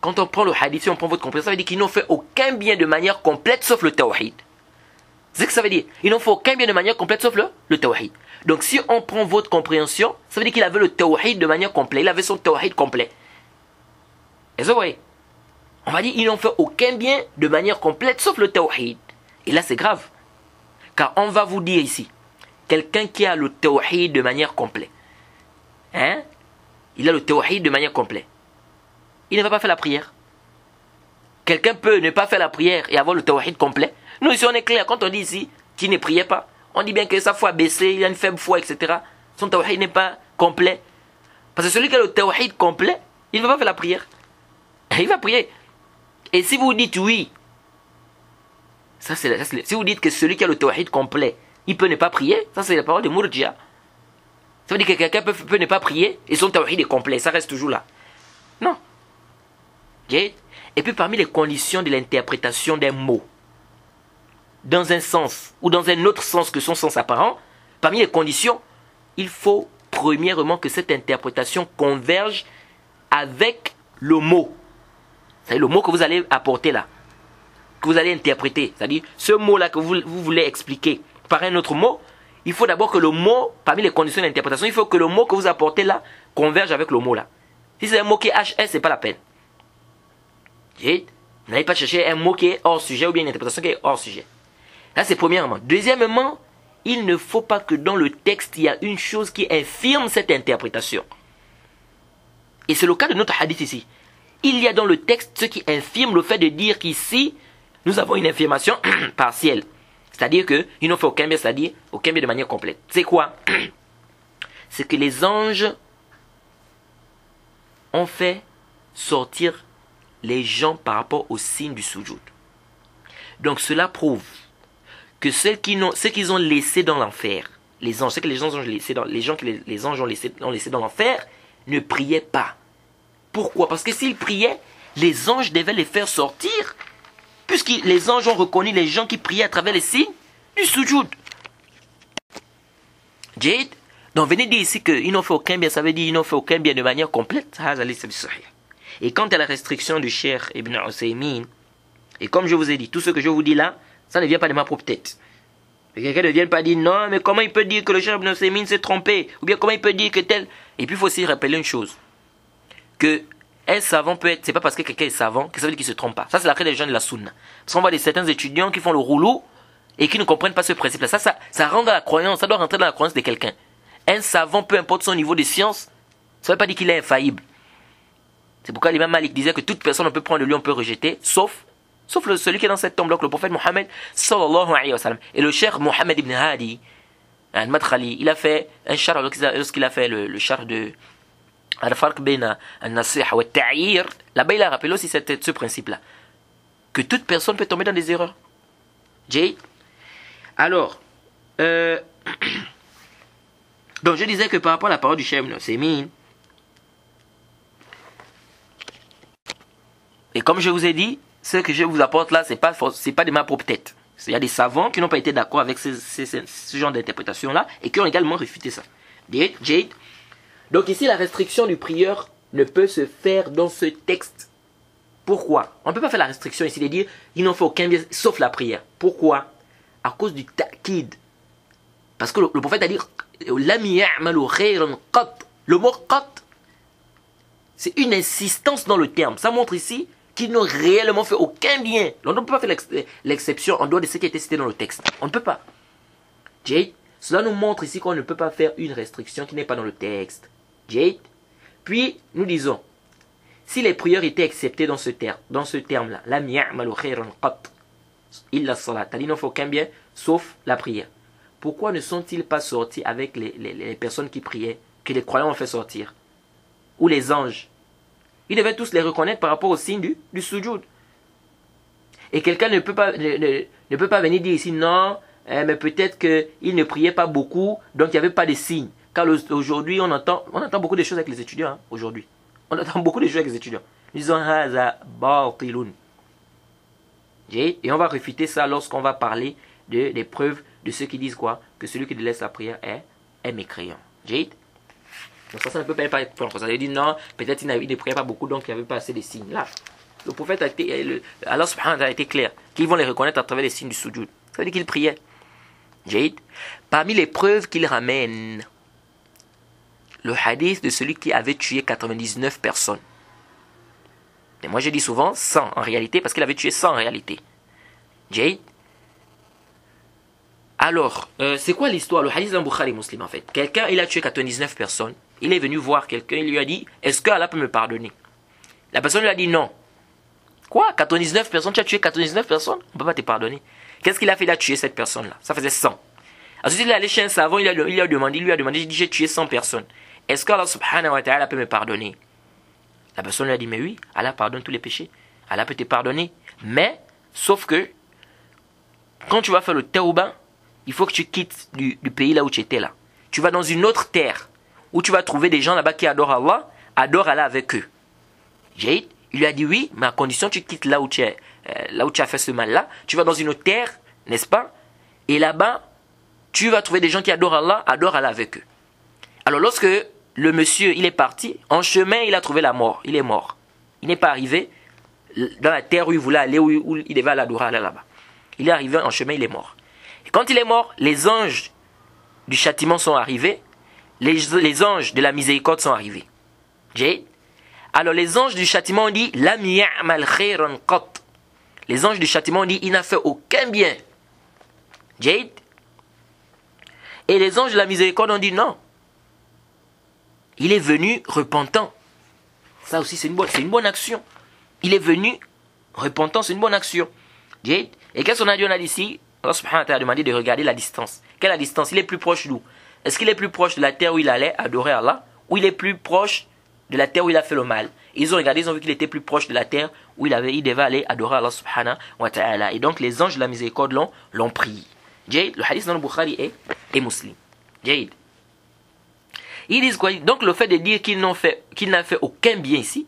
quand on prend le hadith, si on prend votre compréhension, ça veut dire qu'ils n'ont fait aucun bien de manière complète sauf le tawhid. C'est ce que ça veut dire. Ils n'ont fait aucun bien de manière complète sauf le tawhid. Donc si on prend votre compréhension, ça veut dire qu'il avait le tawhid de manière complète. Il avait son tawhid complet. Et ça, vous voyez? On va dire qu'ils n'ont fait aucun bien de manière complète sauf le tawhid. Et là c'est grave. Car on va vous dire ici, quelqu'un qui a le tawhid de manière complète, hein? Il a le tawhid de manière complète. Il ne va pas faire la prière. Quelqu'un peut ne pas faire la prière et avoir le tawhid complet. Nous ici on est clair, quand on dit ici qu'il ne priait pas, on dit bien que sa foi a baissé, il a une faible foi, etc. Son tawhid n'est pas complet. Parce que celui qui a le tawhid complet, il ne va pas faire la prière. Il va prier. Et si vous dites oui, si vous dites que celui qui a le tawhid complet, il peut ne pas prier, ça c'est la parole de Murjia. Ça veut dire que quelqu'un peut ne pas prier et son tawhid est complet, ça reste toujours là. Non. Et puis parmi les conditions de l'interprétation d'un mot, dans un sens ou dans un autre sens que son sens apparent, parmi les conditions, il faut premièrement que cette interprétation converge avec le mot. C'est le mot que vous allez apporter là, que vous allez interpréter. C'est-à-dire, ce mot-là que vous voulez expliquer par un autre mot, il faut d'abord que le mot, parmi les conditions d'interprétation, il faut que le mot que vous apportez là converge avec le mot là. Si c'est un mot qui est HS, c'est pas la peine. Vous n'allez pas chercher un mot qui est hors sujet ou bien une interprétation qui est hors sujet. Là, c'est premièrement. Deuxièmement, il ne faut pas que dans le texte, il y a une chose qui infirme cette interprétation. Et c'est le cas de notre hadith ici. Il y a dans le texte ce qui infirme le fait de dire qu'ici, nous avons une infirmation partielle. C'est-à-dire qu'ils n'ont fait aucun bien, c'est-à-dire aucun bien de manière complète. C'est quoi? C'est que les anges ont fait sortir les gens par rapport au signe du sujoud. Donc cela prouve que ceux qu'ils ont laissés dans l'enfer, les anges, ceux que les anges ont laissés dans, les gens que les anges ont laissés dans l'enfer, ne priaient pas. Pourquoi? Parce que s'ils priaient, les anges devaient les faire sortir, puisque les anges ont reconnu les gens qui priaient à travers les signes du sujoud. Jade, donc venez dire ici qu'ils n'ont fait aucun bien, ça veut dire qu'ils n'ont fait aucun bien de manière complète. Et quant à la restriction du Cheikh Ibn Uthaymin, Et comme je vous ai dit, tout ce que je vous dis là, ça ne vient pas de ma propre tête. Que quelqu'un ne vienne pas dire non, mais comment il peut dire que le Cheikh Ibn Uthaymeen s'est trompé? Ou bien comment il peut dire que tel. Et puis il faut aussi rappeler une chose. Que un savant peut être. C'est pas parce que quelqu'un est savant que ça veut dire qu'il ne se trompe pas. Ça, c'est la crainte des gens de la sunna. Parce qu'on voit certains étudiants qui font le rouleau et qui ne comprennent pas ce principe-là. Ça rentre dans la croyance, ça doit rentrer dans la croyance de quelqu'un. Un savant, peu importe son niveau de science, ça ne veut pas dire qu'il est infaillible. C'est pourquoi l'imam Malik disait que toute personne on peut prendre de lui, on peut rejeter, sauf celui qui est dans cette tombe, donc le prophète Mohammed sallallahu alayhi wa sallam. Et le cheikh Mohammed ibn Hadi, al-Madkhali, il a fait un char, lorsqu'il a fait le char de al-Farq bayna al-Nasiha wa al-Ta'yir, là-bas il a rappelé aussi ce principe-là. Que toute personne peut tomber dans des erreurs. Jay. Alors, donc je disais que par rapport à la parole du cheikh Ibn Uthaymeen, et comme je vous ai dit, ce que je vous apporte là, c'est pas de ma propre tête. Il y a des savants qui n'ont pas été d'accord avec ce genre d'interprétation-là et qui ont également réfuté ça. Jade. Donc ici, la restriction du prieur ne peut se faire dans ce texte. Pourquoi? On ne peut pas faire la restriction ici de dire il n'en faut aucun bien sauf la prière. Pourquoi? À cause du ta'kid. Parce que le prophète a dit le mot qat, c'est une insistance dans le terme. Ça montre ici qu'ils n'ont réellement fait aucun bien. On ne peut pas faire l'exception en dehors de ce qui a été cité dans le texte. On ne peut pas. Jade, cela nous montre ici qu'on ne peut pas faire une restriction qui n'est pas dans le texte. Jade. Puis, nous disons, si les prières étaient acceptées dans ce terme-là, la mi'amalu khayran qat illa salat, il n'en faut aucun bien sauf la prière. Pourquoi ne sont-ils pas sortis avec les personnes qui priaient, que les croyants ont fait sortir? Ou les anges? Ils devaient tous les reconnaître par rapport au signe du sujoud. Et quelqu'un ne peut pas venir dire ici, non, mais peut-être qu'ils ne priaient pas beaucoup, donc il n'y avait pas de signe. Car aujourd'hui, on entend beaucoup de choses avec les étudiants. Hein, aujourd'hui. On entend beaucoup de choses avec les étudiants. Ils disent, haza batilun. Et on va réfuter ça lorsqu'on va parler des preuves de ceux qui disent quoi? Que celui qui délaisse la prière est mécréant. Jade. Donc ça ne peut pas être prendre. Ça veut dire non, peut-être il ne priait pas beaucoup, donc il n'y avait pas assez de signes. Là, le prophète Allah subhanahu wa ta'ala a été clair, qu'ils vont les reconnaître à travers les signes du sujoud. Ça veut dire qu'il priait. Jade. Parmi les preuves qu'il ramène, le hadith de celui qui avait tué 99 personnes. Et moi je dis souvent 100 en réalité, parce qu'il avait tué 100 en réalité. Jade. Alors, c'est quoi l'histoire? Le hadith d'un Bukhari Muslim en fait. Quelqu'un, il a tué 99 personnes. Il est venu voir quelqu'un, il lui a dit, est-ce que Allah peut me pardonner? La personne lui a dit non. Quoi? 99 personnes? Tu as tué 99 personnes? On ne peut pas te pardonner. Qu'est-ce qu'il a fait? Il a tué cette personne-là. Ça faisait 100. Ensuite, il est allé chez un savant, il lui a demandé, il dit, j'ai tué 100 personnes. Est-ce qu'Allah subhanahu wa ta'ala peut me pardonner? La personne lui a dit, mais oui, Allah pardonne tous les péchés. Allah peut te pardonner. Mais, sauf que, quand tu vas faire le tawbah, il faut que tu quittes du pays là où tu étais là. Tu vas dans une autre terre où tu vas trouver des gens là-bas qui adore Allah avec eux. Jade, il lui a dit oui, mais à condition que tu quittes là où tu as fait ce mal-là. Tu vas dans une autre terre, n'est-ce pas? Et là-bas, tu vas trouver des gens qui adorent Allah avec eux. Alors lorsque le monsieur, il est parti, en chemin, il a trouvé la mort. Il est mort. Il n'est pas arrivé dans la terre où il voulait aller, où il devait aller adorer Allah là-bas. Il est arrivé en chemin, il est mort. Et quand il est mort, les anges du châtiment sont arrivés. Les anges de la miséricorde sont arrivés. Jade. Alors les anges du châtiment ont dit Lam ya'mal khayran qat. Les anges du châtiment ont dit il n'a fait aucun bien. Jade. Et les anges de la miséricorde ont dit non. Il est venu repentant. Ça aussi c'est une bonne action. Il est venu repentant, c'est une bonne action. Jade. Et qu'est-ce qu'on a dit? On a dit ici, Allah subhanahu wa ta'ala a demandé de regarder la distance. Quelle est la distance? Il est plus proche d'où? Est-ce qu'il est plus proche de la terre où il allait adorer Allah, ou il est plus proche de la terre où il a fait le mal? Ils ont regardé, ils ont vu qu'il était plus proche de la terre où il devait aller adorer Allah subhanahu wa ta'ala. Et donc les anges de la miséricorde l'ont prié. Jade, le hadith dans le Bukhari est Muslim. Jade. Ils disent quoi? Donc le fait de dire qu'il n'a fait aucun bien ici,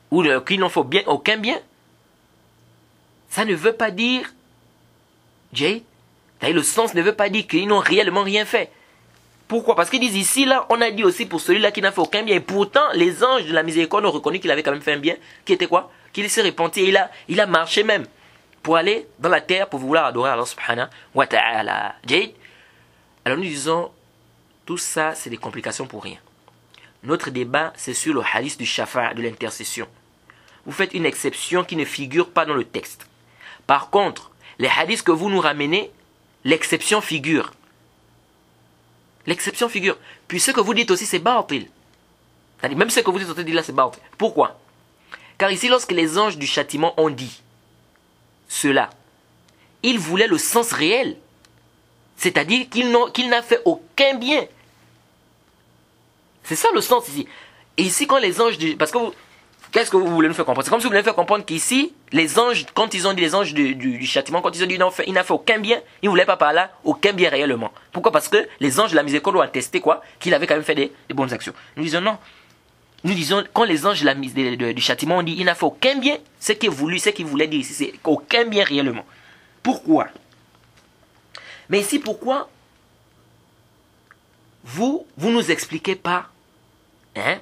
ou qu'il n'en faut bien aucun bien, ça ne veut pas dire, Jade, le sens ne veut pas dire qu'ils n'ont réellement rien fait. Pourquoi? Parce qu'ils disent ici, là, on a dit aussi pour celui-là qui n'a fait aucun bien. Et pourtant, les anges de la miséricorde ont reconnu qu'il avait quand même fait un bien. Qui était quoi? Qu'il s'est repenti et il a marché même pour aller dans la terre pour vouloir adorer Allah subhanahu wa ta'ala. Jade. Alors nous disons, tout ça, c'est des complications pour rien. Notre débat, c'est sur le hadith du shafa', de l'intercession. Vous faites une exception qui ne figure pas dans le texte. Par contre, les hadiths que vous nous ramenez, l'exception figure. L'exception figure. Puis ce que vous dites aussi, c'est batil. Même ce que vous dites là, c'est batil. Pourquoi? Car ici, lorsque les anges du châtiment ont dit cela, ils voulaient le sens réel. C'est-à-dire qu'il n'a fait aucun bien. C'est ça le sens ici. Et ici, quand les anges... Parce que qu'est-ce que vous voulez nous faire comprendre? C'est comme si vous voulez nous faire comprendre qu'ici, les anges, quand ils ont dit les anges du châtiment, quand ils ont dit il n'a fait aucun bien, ils ne voulaient pas par là aucun bien réellement. Pourquoi? Parce que les anges de la miséricorde ont attesté quoi? Qu'il avait quand même fait des bonnes actions. Nous disons non. Nous disons, quand les anges du châtiment ont dit il n'a fait aucun bien, ce qu'il voulait dire ici, c'est aucun bien réellement. Pourquoi? Mais ici, pourquoi vous nous expliquez pas?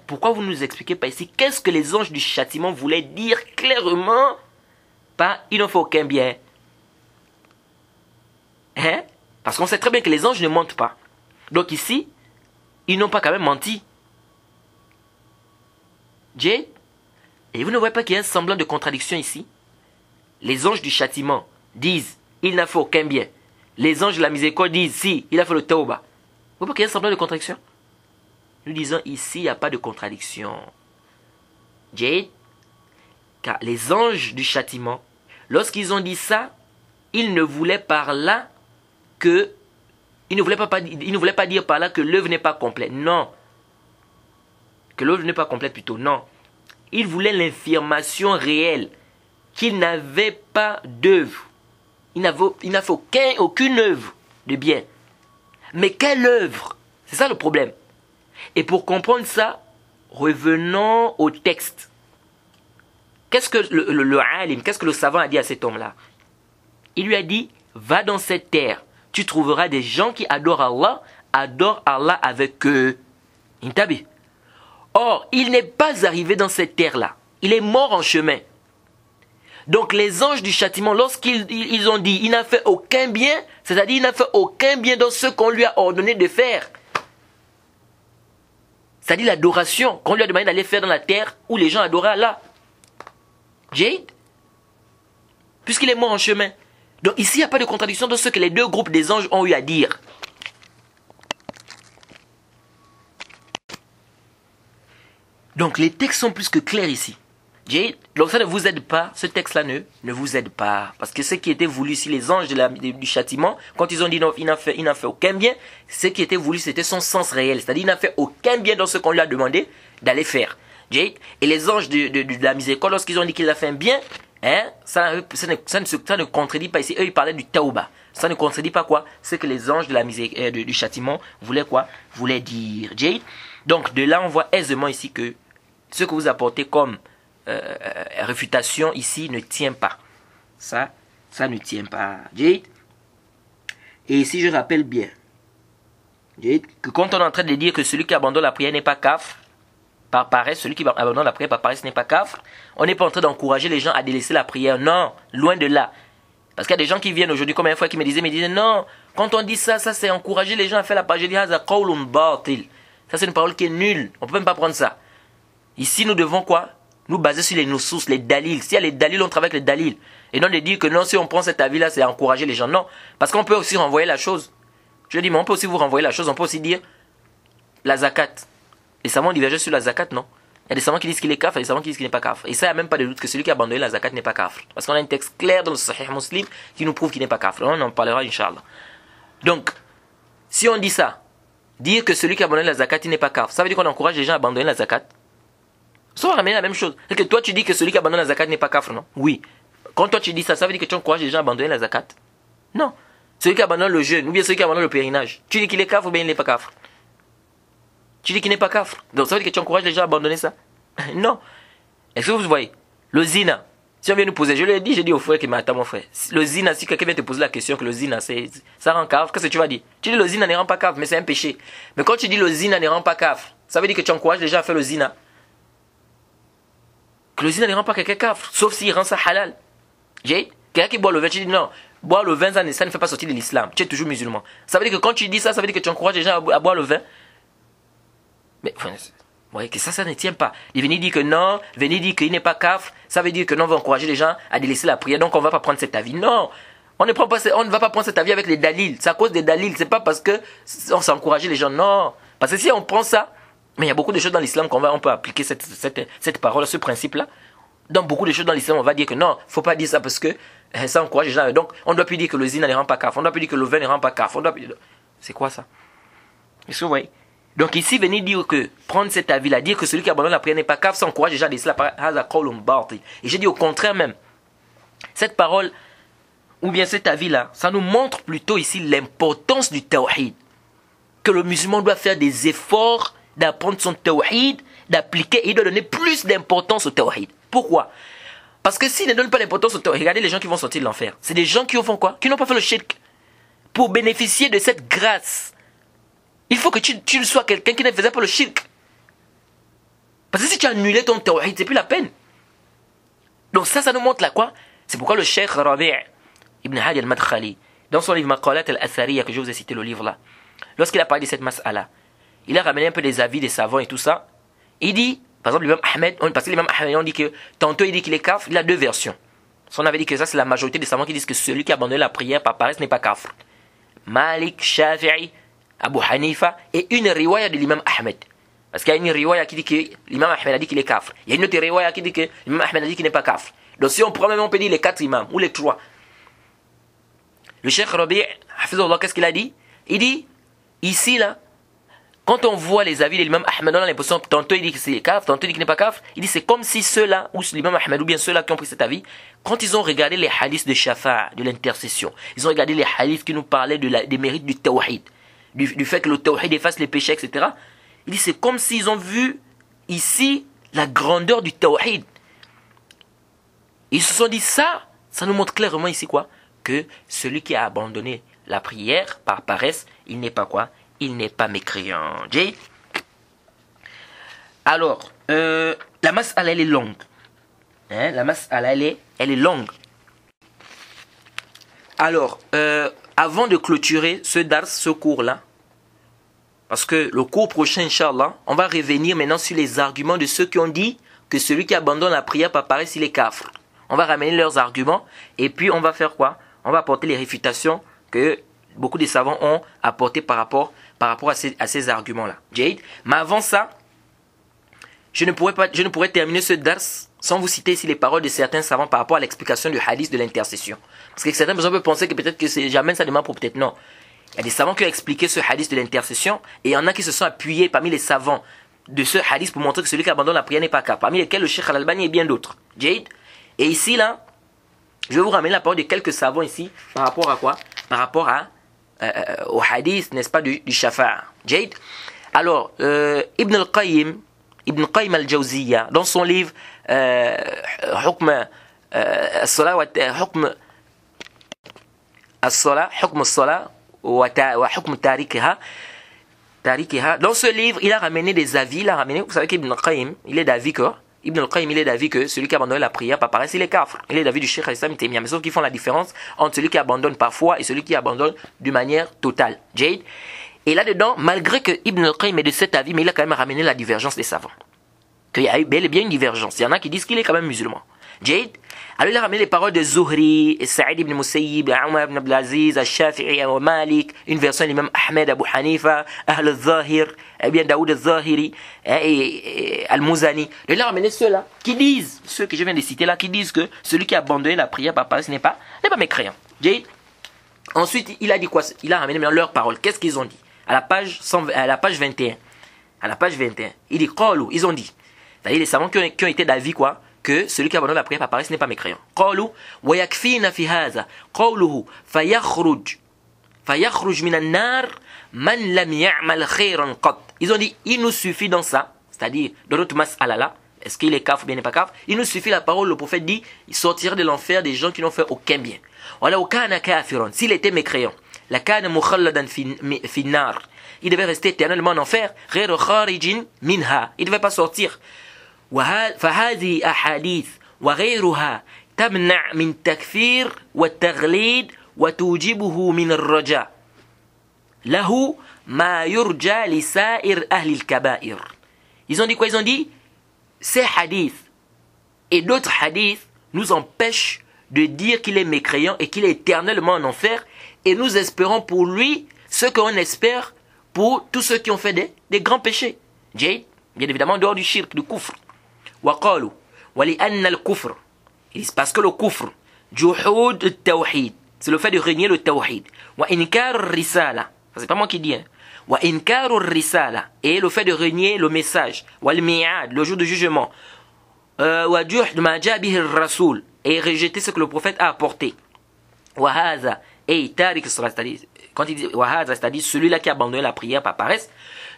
Pourquoi vous ne nous expliquez pas ici qu'est-ce que les anges du châtiment voulaient dire clairement par ils n'ont fait aucun bien? Parce qu'on sait très bien que les anges ne mentent pas. Donc ici, ils n'ont pas quand même menti. Et vous ne voyez pas qu'il y a un semblant de contradiction ici? Les anges du châtiment disent il n'a fait aucun bien. Les anges de la miséricorde disent si, il a fait le tauba. Vous voyez pas qu'il y a un semblant de contradiction? Nous disons ici, il n'y a pas de contradiction. Car les anges du châtiment, lorsqu'ils ont dit ça, ils ne voulaient par là que... Ils ne voulaient pas dire par là que l'œuvre n'est pas complète. Non. Que l'œuvre n'est pas complète plutôt. Non. Ils voulaient l'information réelle. Qu'ils n'avaient pas d'œuvre. Il n'a fait aucune œuvre de bien. Mais quelle œuvre? C'est ça le problème. Et pour comprendre ça, revenons au texte. Qu'est-ce que le alim, qu'est-ce que le savant a dit à cet homme-là? Il lui a dit, va dans cette terre, tu trouveras des gens qui adorent Allah avec eux. Intabi. Or, il n'est pas arrivé dans cette terre-là. Il est mort en chemin. Donc les anges du châtiment, lorsqu'ils ont dit, il n'a fait aucun bien, c'est-à-dire il n'a fait aucun bien dans ce qu'on lui a ordonné de faire. C'est-à-dire l'adoration qu'on lui a demandé d'aller faire dans la terre où les gens adoraient Allah. Jade, puisqu'il est mort en chemin. Donc ici, il n'y a pas de contradiction dans ce que les deux groupes des anges ont eu à dire. Donc les textes sont plus que clairs ici. Jade, donc ça ne vous aide pas, ce texte-là ne vous aide pas. Parce que ce qui était voulu ici, les anges du châtiment, quand ils ont dit non, il n'a fait aucun bien, ce qui était voulu, c'était son sens réel. C'est-à-dire, il n'a fait aucun bien dans ce qu'on lui a demandé d'aller faire. Jade, et les anges de la miséricorde, lorsqu'ils ont dit qu'il a fait un bien, ça ne contredit pas ici. Eux, ils parlaient du tauba. Ça ne contredit pas quoi? Ce que les anges de la du châtiment voulaient quoi? Voulaient dire. Jade. Donc, de là, on voit aisément ici que ce que vous apportez comme réfutation ici ne tient pas. Ça ne tient pas. Jade. Et ici, je rappelle bien, Jade, que quand on est en train de dire que celui qui abandonne la prière n'est pas kafir, par paresse, celui qui abandonne la prière par paresse n'est pas kafir, on n'est pas en train d'encourager les gens à délaisser la prière. Non, loin de là. Parce qu'il y a des gens qui viennent aujourd'hui, comme une fois qui me disaient non, quand on dit ça c'est encourager les gens à faire la prière. Je dis, ça c'est une parole qui est nulle. On ne peut même pas prendre ça. Ici, nous devons quoi? Nous baser sur les nusus, les dalils. S'il y a les dalils, on travaille avec les dalils. Et non de dire que non, si on prend cet avis-là, c'est encourager les gens. Non. Parce qu'on peut aussi renvoyer la chose. Je dis, mais on peut aussi vous renvoyer la chose. On peut aussi dire la zakat. Les savants divergent sur la zakat, non? Il y a des savants qui disent qu'il est kafir et des savants qui disent qu'il n'est pas kafir. Et ça, il n'y a même pas de doute que celui qui a abandonné la zakat n'est pas kafir. Parce qu'on a un texte clair dans le Sahih Muslim qui nous prouve qu'il n'est pas kafir. On en parlera, Inch'Allah. Donc, si on dit ça, dire que celui qui a abandonné la zakat, il n'est pas kafir, ça veut dire qu'on encourage les gens à abandonner la zakat. Ça va ramener la même chose. C'est que toi, tu dis que celui qui abandonne la zakat n'est pas kafir, non? Oui. Quand toi, tu dis ça, ça veut dire que tu encourages les gens à abandonner la zakat? Non. Celui qui abandonne le jeûne, ou bien celui qui abandonne le pèlerinage, tu dis qu'il est kafir ou bien il n'est pas kafir? Tu dis qu'il n'est pas kafir. Donc ça veut dire que tu encourages les gens à abandonner ça? Non. Est-ce que vous voyez? Le zina. Si on vient nous poser, je lui ai dit, j'ai dit au frère qui m'attend, mon frère. Le zina, si quelqu'un vient te poser la question que le zina, ça rend cave, qu'est-ce que tu vas dire? Tu dis le zina ne rend pas cave, mais c'est un péché. Mais quand tu dis le zina ne rend pas cave, ça veut dire que tu encourages les gens à faire le zina. Que le zina ne rend pas quelqu'un cave, sauf s'il rend ça halal. Quelqu'un qui boit le vin, tu dis non, boire le vin, ça ne fait pas sortir de l'islam. Tu es toujours musulman. Ça veut dire que quand tu dis ça, ça veut dire que tu encourages les gens à boire le vin. Mais, enfin, vous voyez que ça ne tient pas. Il venir dire que non, venir dire qu'il n'est pas kaf, ça veut dire que non, on va encourager les gens à délaisser la prière, donc on ne va pas prendre cet avis. Non, on ne va pas prendre cet avis avec les dalils. C'est à cause des dalils, c'est pas parce que on s'est encouragé les gens, non. Parce que si on prend ça, mais il y a beaucoup de choses dans l'islam on peut appliquer cette parole, ce principe-là. Dans beaucoup de choses dans l'islam, on va dire que non, il ne faut pas dire ça parce que ça encourage les gens. Donc, on ne doit plus dire que le zina ne rend pas kaf, on ne doit plus dire que le vin ne rend pas kaf. C'est quoi ça? Est-ce que vous voyez? Donc ici, venir dire que, prendre cet avis-là, dire que celui qui abandonne la prière n'est pas kaf, ça encourage déjà à laisser la prière. Et j'ai dit au contraire même, cette parole, ou bien cet avis-là, ça nous montre plutôt ici l'importance du tawhid. Que le musulman doit faire des efforts d'apprendre son tawhid, d'appliquer, et il doit donner plus d'importance au tawhid. Pourquoi? Parce que s'il ne donne pas d'importance au tawhid, regardez les gens qui vont sortir de l'enfer. C'est des gens qui font quoi? Qui n'ont pas fait le shirk. Pour bénéficier de cette grâce, il faut que tu sois quelqu'un qui ne faisait pas le shirk. Parce que si tu as annulé ton tawhid, c'est plus la peine. Donc ça nous montre là quoi? C'est pourquoi le Cheikh Rabi' Ibn Hadi al-Madkhali, dans son livre Maqalat al-Athariya, que je vous ai cité le livre là, lorsqu'il a parlé de cette mas'ala, il a ramené un peu des avis des savants et tout ça. Il dit, par exemple, l'imam Ahmed, parce que l'imam Ahmed, on dit que tantôt il dit qu'il est kafr, il a deux versions. On avait dit que ça, c'est la majorité des savants qui disent que celui qui a abandonné la prière par paresse n'est pas kafr. Malik, Shafi'i, Abu Hanifa, et une riwaya de l'imam Ahmed. Parce qu'il y a une riwaya qui dit que l'imam Ahmed a dit qu'il est kafr. Il y a une autre riwaya qui dit que l'imam Ahmed a dit qu'il n'est pas kafr. Donc si on prend même, on peut dire les quatre imams, ou les trois. Le Cheikh Rabi', Hafizullah, qu'est-ce qu'il a dit? Il dit, ici là, quand on voit les avis de l'imam Ahmed, on a l'impression, tantôt il dit que c'est kafr, tantôt il dit qu'il n'est pas kafr. Il dit c'est comme si ceux-là, ou l'imam Ahmed, ou bien ceux-là qui ont pris cet avis, quand ils ont regardé les hadiths de Shafa'a, de l'intercession, ils ont regardé les hadiths qui nous parlaient des mérites du tawhid, du fait que le tawhid efface les péchés, etc. Il dit c'est comme s'ils ont vu ici la grandeur du tawhid. Ils se sont dit ça nous montre clairement ici quoi? Que celui qui a abandonné la prière par paresse, il n'est pas quoi? Il n'est pas mécréant. Jay? Alors, la mas'ala elle est longue. Hein? La mas'ala elle est longue. Alors, avant de clôturer ce dars, ce cours-là, parce que le cours prochain, Inch'Allah, on va revenir maintenant sur les arguments de ceux qui ont dit que celui qui abandonne la prière par paresse, il est kafr. On va ramener leurs arguments et puis on va faire quoi? On va apporter les réfutations que beaucoup de savants ont apportées par rapport à ces arguments-là. Jade. Mais avant ça, je ne pourrais terminer ce dars sans vous citer ici les paroles de certains savants par rapport à l'explication du hadith de l'intercession. Parce que certaines personnes peuvent penser que peut-être que c'est jamais ça demande pour peut-être non. Il y a des savants qui ont expliqué ce hadith de l'intercession et il y en a qui se sont appuyés parmi les savants de ce hadith pour montrer que celui qui abandonne la prière n'est pas capable. Parmi lesquels le Cheikh Al-Albani et bien d'autres. Jade. Et ici là, je vais vous ramener la parole de quelques savants ici par rapport à quoi? Par rapport au hadith, n'est-ce pas, du Shafa'a. Jade. Alors, Ibn al-Qayyim al-Jawziyya, dans son livre Hukm as-Salah wa Hukm Tarikiha, dans ce livre, il a ramené des avis, vous savez qu'Ibn al-Qayyim, il est d'avis que celui qui abandonne la prière par paresse, il est kafr. Il est d'avis du Cheikh al-Islam Taymiyya. Mais sauf qu'ils font la différence entre celui qui abandonne parfois et celui qui abandonne d'une manière totale. Jade. Et là-dedans, malgré que Ibn al-Qayyim est de cet avis, mais il a quand même ramené la divergence des savants. Qu'il y a eu bel et bien une divergence. Il y en a qui disent qu'il est quand même musulman. Jade. Alors il a ramené les paroles de Zuhri, Sa'id ibn Musayyib, Umar ibn Abdelaziz, Al-Shafi'i, Malik, une version de l'imam Ahmed, Abu Hanifa, Ahl al-Zahir, bien Daoud al-Zahiri, et Al-Muzani. Il a ramené ceux-là qui disent, ceux que je viens de citer là, qui disent que celui qui a abandonné la prière par paresse n'est pas mécréant. Jade. Ensuite, il a dit quoi? Il a ramené maintenant leurs paroles. Qu'est-ce qu'ils ont dit? À la page 21. À la page 21. Il dit, ils ont dit. C'est-à-dire les savants qui ont été d'avis quoi? Que celui qui abandonne la prière par paresse n'est pas mécréant. قالوا ويكفينا في هذا قوله فيخرج من النار من لم يعمل خيرا قط. Ils ont dit il nous suffit dans ça, c'est-à-dire dans notre mas'ala là, est-ce qu'il est kafir ou bien il n'est pas kafir? Il nous suffit la parole, le prophète dit, il sortira de l'enfer des gens qui n'ont fait aucun bien. Voilà, kana kafiron, s'il était mécréant, la kana mukhalladan fi nar, il devait rester éternellement en enfer, ghayr kharijin minha, il ne devait pas sortir. فهذه أحاديث وغيرها تمنع من تكفير والتغليد وتوجبه من الرجاء له ما يرجى لسائر أهل الكبائر. Ils ont dit quoi? Ils ont dit ces hadiths et d'autres hadiths nous empêchent de dire qu'il est mécréant et qu'il est éternellement en enfer, et nous espérons pour lui ce qu'on espère pour tous ceux qui ont fait des grands péchés. Bien évidemment, en dehors du shirk, du kufr. وقالوا ولأن الكفر, parce que le kufr جحود التوحيد, c'est le fait de renier le tawhid. وإنكار الرسالة, c'est pas moi qui dis, hein. وإنكار الرسالة, et le fait de renier le message. والميعاد, le jour de jugement. وجحد ما جاء به الرسول, et rejeter ce que le prophète a apporté. وهذا, et تارك الصلاة, c'est-à-dire quand il dit وهذا, c'est-à-dire celui-là qui a abandonné la prière par paresse.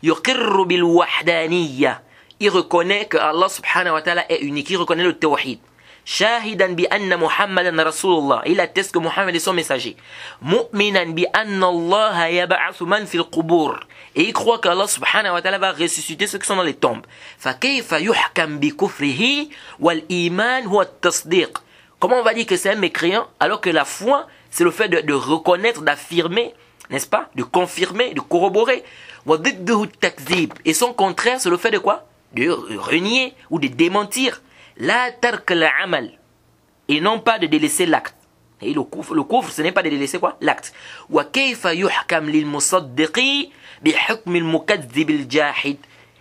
يقر بالوحدانية, il reconnaît que Allah subhanahu wa ta'ala est unique, il reconnaît le tawhid. Shahidan bi anna Muhammadan Rasulullah, il atteste que Muhammad est son messager. Mu'minan bi anna Allah yab'athu man fil qubur, et il croit qu'Allah subhanahu wa ta'ala va ressusciter ceux qui sont dans les tombes. Fa kayfa yuhkam bi kufrihi wal iman huwa at-tasdiq. Comment on va dire que c'est un mécréant alors que la foi, c'est le fait de reconnaître, d'affirmer, n'est-ce pas, de confirmer, de corroborer. Wa didduhu at-takzib, et son contraire, c'est le fait de quoi? De renier ou de démentir. La tark al-amal, et non pas de délaisser l'acte. Et le kufr, ce n'est pas de délaisser quoi? L'acte. Wa kayfa yuhkam lil musaddiqi bi hukm al mukazzib al jahid.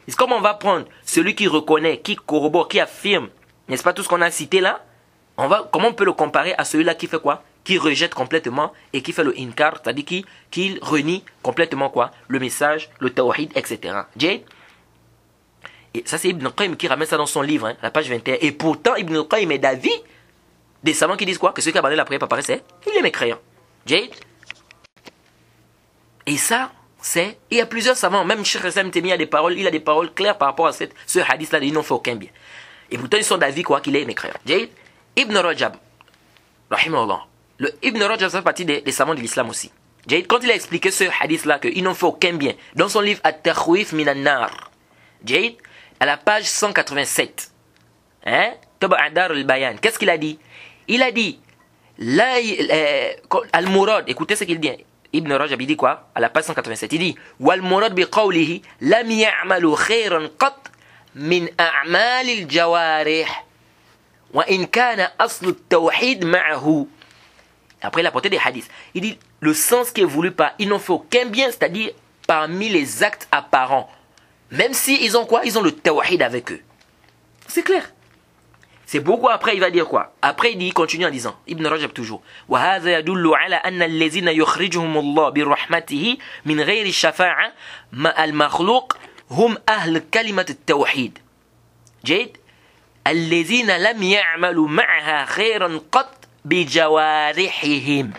C'est comme on va prendre celui qui reconnaît, qui corrobore, qui affirme, n'est-ce pas tout ce qu'on a cité là? Comment on peut le comparer à celui-là qui fait quoi? Qui rejette complètement et qui fait le inkar, c'est-à-dire qui renie complètement quoi? Le message, le tawhid, etc. Jade? Et ça, c'est Ibn al-Qayyim qui ramène ça dans son livre, hein, la page 21. Et pourtant, Ibn al-Qayyim est d'avis des savants qui disent quoi? Que celui qui a abandonné la prière par paresse, il est mécréant. Jade. Et ça, c'est... Il y a plusieurs savants, même Cheikh Islam Taymiyyah a des paroles, il a des paroles claires par rapport à ce hadith-là, ils n'ont fait aucun bien. Et pourtant, ils sont d'avis quoi? Qu'il est mécréant. Jade. Ibn Rajab, rahimahullah. Ibn Rajab fait partie des savants de l'islam aussi. Jade, quand il a expliqué ce hadith-là, qu'ils n'ont fait aucun bien, dans son livre At-Takhwif min an-Nar, Jade, à la page 187, hein, Tab'adar al-Bayan, qu'est-ce qu'il a dit? Il a dit, Al-Murad, écoutez ce qu'il dit, Ibn Rajab, il dit quoi? À la page 187, il dit, Wal-Murad bi qawlihi, lam ya'malu khayran qat min a'mal al-jawarih, wa in kana aslu at-tawhid ma'ahu. Après, il a porté des hadiths. Il dit, le sens qui est voulu par, ils n'ont fait aucun bien, c'est-à-dire parmi les actes apparents. Même si ils ont quoi? Ils ont le tawhid avec eux. C'est clair. C'est beaucoup après, il va dire quoi? Après, il continue en disant, Ibn Rajab toujours, وَهَذَا يَدُلُّ عَلَى أَنَّ الَّذِينَ يُخْرِجُهُمُ اللَّهُ بِرَحْمَتِهِ مِنْ غَيْرِ الشَّفَاعَةِ مَعَ الْمَخْلُوقِ هُمْ أَهْلُ كَلِمَةِ التَّوْحِيدِ. جيد. الَّذِينَ لَمْ يَعْمَلُوا مَعَهَا خَيْرًا قَطْ بِجَوَارِحِهِمْ.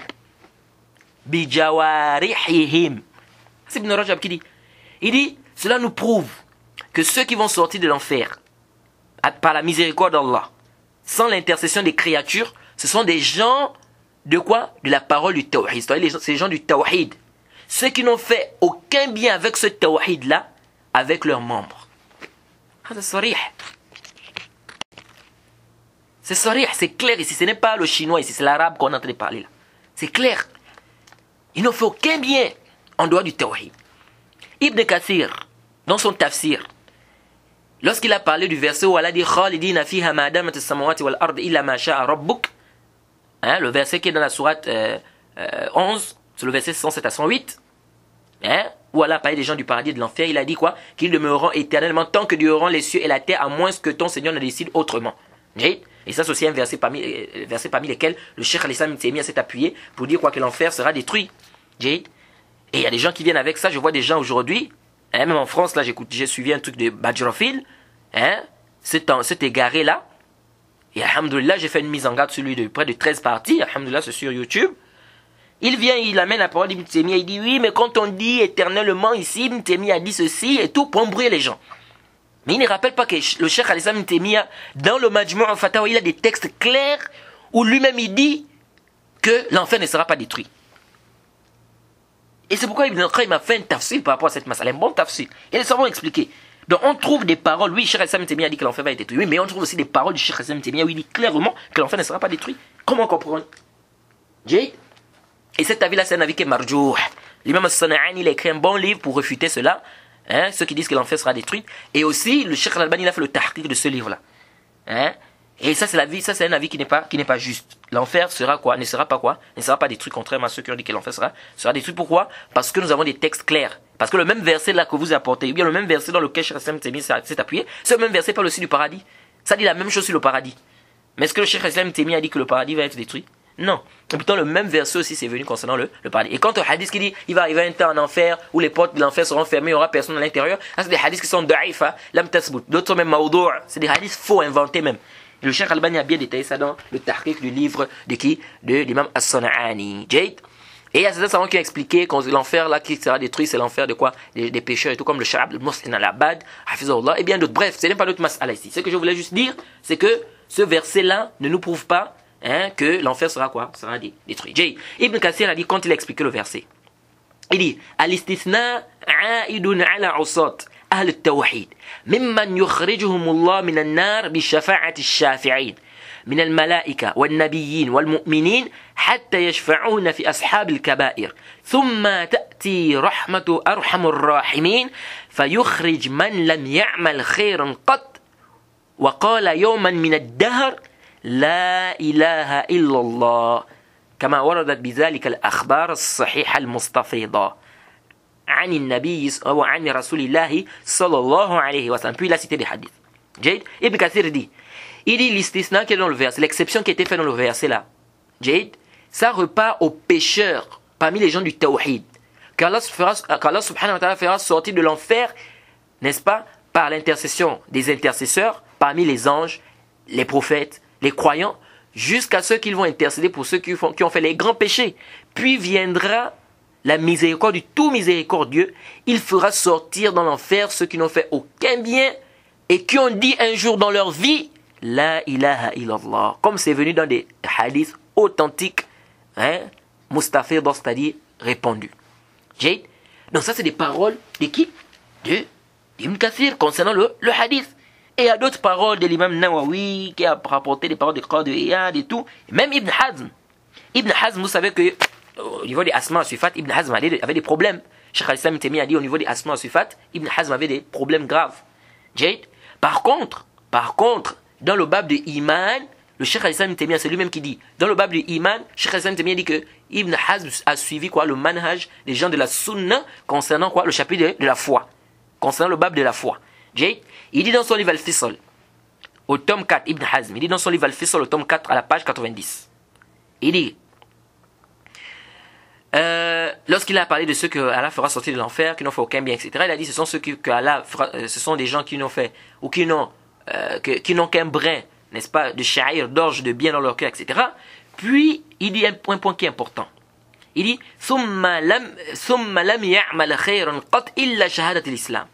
بِجَوَارِحِهِمْ. C'est Ibn Rajab qui dit. Il dit, cela nous prouve que ceux qui vont sortir de l'enfer par la miséricorde d'Allah, sans l'intercession des créatures, ce sont des gens de quoi? De la parole du tawhid. C'est-à-dire ces gens du tawhid. Ceux qui n'ont fait aucun bien avec ce tawhid-là, avec leurs membres. C'est sarih. C'est sarih, c'est clair ici. Ce n'est pas le chinois ici, c'est l'arabe qu'on est en train de parler là. C'est clair. Ils n'ont fait aucun bien en dehors du tawhid. Ibn Kathir, dans son tafsir, lorsqu'il a parlé du verset où Allah dit Khalidina fiha ma damat as-samawati wal ard illa ma sha'a rabbuk, hein, le verset qui est dans la sourate 11, c'est le verset 107 à 108, hein, où Allah a parlé des gens du paradis et de l'enfer, il a dit quoi? Qu'ils demeureront éternellement tant que dureront les cieux et la terre, à moins que ton Seigneur ne décide autrement. Et ça c'est aussi un verset parmi lesquels le Cheikh al-Islam Taymiyyah s'est appuyé pour dire quoi? Que l'enfer sera détruit. Et il y a des gens qui viennent avec ça. Je vois des gens aujourd'hui, hein, même en France, là, j'ai suivi un truc de Badjrofil, hein, cet égaré-là. Et alhamdoulilah, j'ai fait une mise en garde sur lui de près de 13 parties. Alhamdoulilah, c'est sur YouTube. Il vient, il amène la parole d'Ibn Taymiyyah. Il dit, oui, mais quand on dit éternellement ici, Ibn Taymiyyah a dit ceci et tout, pour embrouiller les gens. Mais il ne rappelle pas que le Cheikh Al-Islam Ibn Taymiyyah, dans le Majmu' al-Fatawa, il a des textes clairs où lui-même il dit que l'enfer ne sera pas détruit. Et c'est pourquoi Ibn al-Qayyim a fait un tafsir par rapport à cette masse. Un bon tafsir. Et les savants ont expliqué. Donc on trouve des paroles. Oui, Cheikh Al-Islam Ibn Taymiyyah a dit que l'enfer va être détruit. Oui, mais on trouve aussi des paroles du Cheikh Al-Islam Ibn Taymiyyah où il dit clairement que l'enfer ne sera pas détruit. Comment comprendre? Et cet avis-là, c'est un avis qui est marjouh. L'imam As-San'ani, il a écrit un bon livre pour refuter cela. Hein, ceux qui disent que l'enfer sera détruit. Et aussi, le Cheikh Al-Albani, il a fait le tahqiq de ce livre-là. Hein? Et ça, c'est l'avis, ça, c'est un avis qui n'est pas juste. L'enfer sera quoi? Ne sera pas quoi? Ne sera pas détruit, contrairement à ceux qui ont dit que l'enfer sera détruit. Pourquoi? Parce que nous avons des textes clairs. Parce que le même verset là que vous apportez, ou bien le même verset dans lequel Cheikh Al-Islam s'est appuyé, ce même verset parle aussi du paradis. Ça dit la même chose sur le paradis. Mais est-ce que le Cheikh Al-Islam a dit que le paradis va être détruit? Non. Et pourtant, le même verset aussi, c'est venu concernant le paradis. Et quant au hadith qui dit, il va arriver un temps en enfer où les portes de l'enfer seront fermées, il n'y aura personne à l'intérieur, c'est des hadiths qui sont da'if, lam tasbout. D'autres sont même maudou', c'est des hadiths faux, inventés même. Et le Cheikh Al-Albani a bien détaillé ça dans le tahqiq du livre de qui? De l'imam As-San'ani. Et il y a certains savants qui ont expliqué que l'enfer là qui sera détruit, c'est l'enfer de quoi? Des pécheurs et tout, comme le Sha'ab, le Mus'in al-Abad, Hafizahullah, et bien d'autres. Bref, ce n'est pas notre mas'ala ici. Ce que je voulais juste dire, c'est que ce verset-là ne nous prouve pas que l'enfer sera quoi? Sera détruit. Ibn Kathir a dit quand il a expliqué le verset. Il dit Al-istithna a'idun ala usat ahl al-tawhid mimman yukhrijuhum Allah min an-nar bi shafa'ati ash-shafi'in من الملائكة والنبيين والمؤمنين حتى يشفعون في أصحاب الكبائر ثم تأتي رحمة أرحم الراحمين فيخرج من لم يعمل خيرا قط وقال يوما من الدهر لا إله إلا الله كما وردت بذلك الأخبار الصحيحة المستفيضة عن النبي أو عن رسول الله صلى الله عليه وسلم. Puis il a cité des hadiths. Jade, Ibn Kathir dit, il dit l'istisna qui est dans le verset, l'exception qui a été faite dans le verset là, Jade, ça repart aux pécheurs parmi les gens du tawhid, qu'Allah subhanahu wa ta'ala fera sortir de l'enfer, n'est-ce pas, par l'intercession des intercesseurs parmi les anges, les prophètes, les croyants, jusqu'à ceux qui vont intercéder pour ceux qui ont fait les grands péchés. Puis viendra la miséricorde du tout miséricordieux. Il fera sortir dans l'enfer ceux qui n'ont fait aucun bien et qui ont dit un jour dans leur vie La ilaha illallah. Comme c'est venu dans des hadiths authentiques, Mustafa, c'est-à-dire répandus. Donc ça c'est des paroles de qui? De Ibn Kathir concernant le hadith. Et il y a d'autres paroles de l'imam Nawawi qui a rapporté des paroles de Qadi Iyad et tout. Même Ibn Hazm. Ibn Hazm, vous savez que au niveau des Asma Sifat, Ibn Hazm avait des problèmes. Cheikh Al-Islam Ibn Taymiyyah a dit au niveau des Asma Sifat, Ibn Hazm avait des problèmes graves. Par contre, dans le bab de Iman, le Cheikh Al-Islam Ibn Taymiyyah, c'est lui-même qui dit, dans le bab de Iman, Cheikh Al-Islam Ibn Taymiyyah dit que Ibn Hazm a suivi quoi, le manhaj des gens de la Sunna concernant quoi, le chapitre de la foi. Concernant le bab de la foi. Il dit dans son livre Al-Fisal, au tome 4, Ibn Hazm, il dit dans son livre Al-Fisal, au tome 4, à la page 90, il dit, lorsqu'il a parlé de ceux que Allah fera sortir de l'enfer, qui n'ont fait aucun bien, etc., il a dit ce sont ceux que Allah fera, ce sont des gens qui n'ont fait, ou qui n'ont qu'un brin, n'est-ce pas, de sha'ir, d'orge, de bien dans leur cœur, etc. Puis, il dit un point qui est important. Il dit, ثُمَّ لَمْ يَعْمَلْ خَيْرًا قَطْ إِلَّا شَهَادَةِ الْإِسْلَامِ.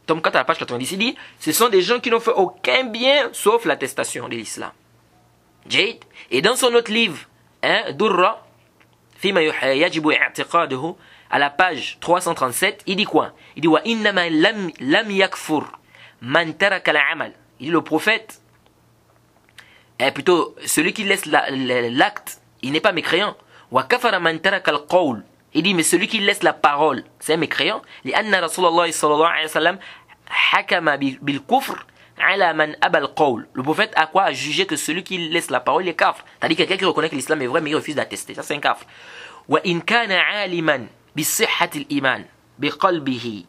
Tome 4 à la page 90, il dit, ce sont des gens qui n'ont fait aucun bien sauf l'attestation de l'islam. Et dans son autre livre, Durra, Fima yajibu i'tiqaduhu, à la page 337, il dit quoi? Il dit, wa innama lam yakfur man taraka al-amal. Il dit, le prophète, plutôt, celui qui laisse l'acte, il n'est pas mécréant. Wa kafara man taraka al-qawl. Il dit, mais celui qui laisse la parole, c'est un mécréant. Li'anna Rasulullah sallallahu alayhi wa sallam hakama bil kufr ala man abal qawl. Le prophète a quoi? A jugé que celui qui laisse la parole, il est kafr. C'est-à-dire quelqu'un qui reconnaît que l'islam est vrai, mais il refuse d'attester. Ça, c'est un kafr. Wa in kana aliman bi sihhati al-iman bi qalbihi.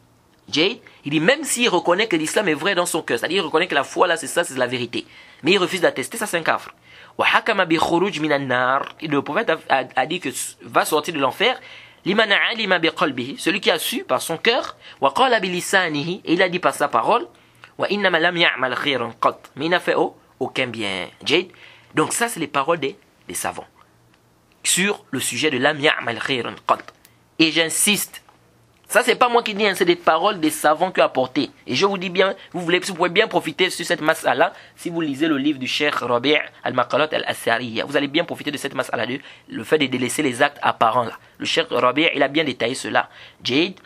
Il dit, même s'il reconnaît que l'islam est vrai dans son cœur, c'est-à-dire il reconnaît que la foi là, c'est ça, c'est la vérité, mais il refuse d'attester, ça c'est un kafr. Wa hakama bi khuruj min an-nar. Le prophète a dit que va sortir de l'enfer. Liman alima bi qalbihi, celui qui a su par son cœur, wa qala bi lisanihi, et il a dit par sa parole, wa innama lam ya'mal khayran qat, mais il n'a fait aucun bien. Donc ça c'est les paroles des savants sur le sujet de lam ya'mal khayran qat. Et j'insiste, Ça, c'est pas moi qui dis, hein, c'est des paroles des savants qui ont apporté. Et je vous dis bien, vous pouvez bien profiter sur cette mas'ala si vous lisez le livre du Cheikh Rabi' al-Maqalat al-Asariya. Vous allez bien profiter de cette mas'ala, le fait de délaisser les actes apparents là. Le Cheikh Rabi' il a bien détaillé cela. Jade.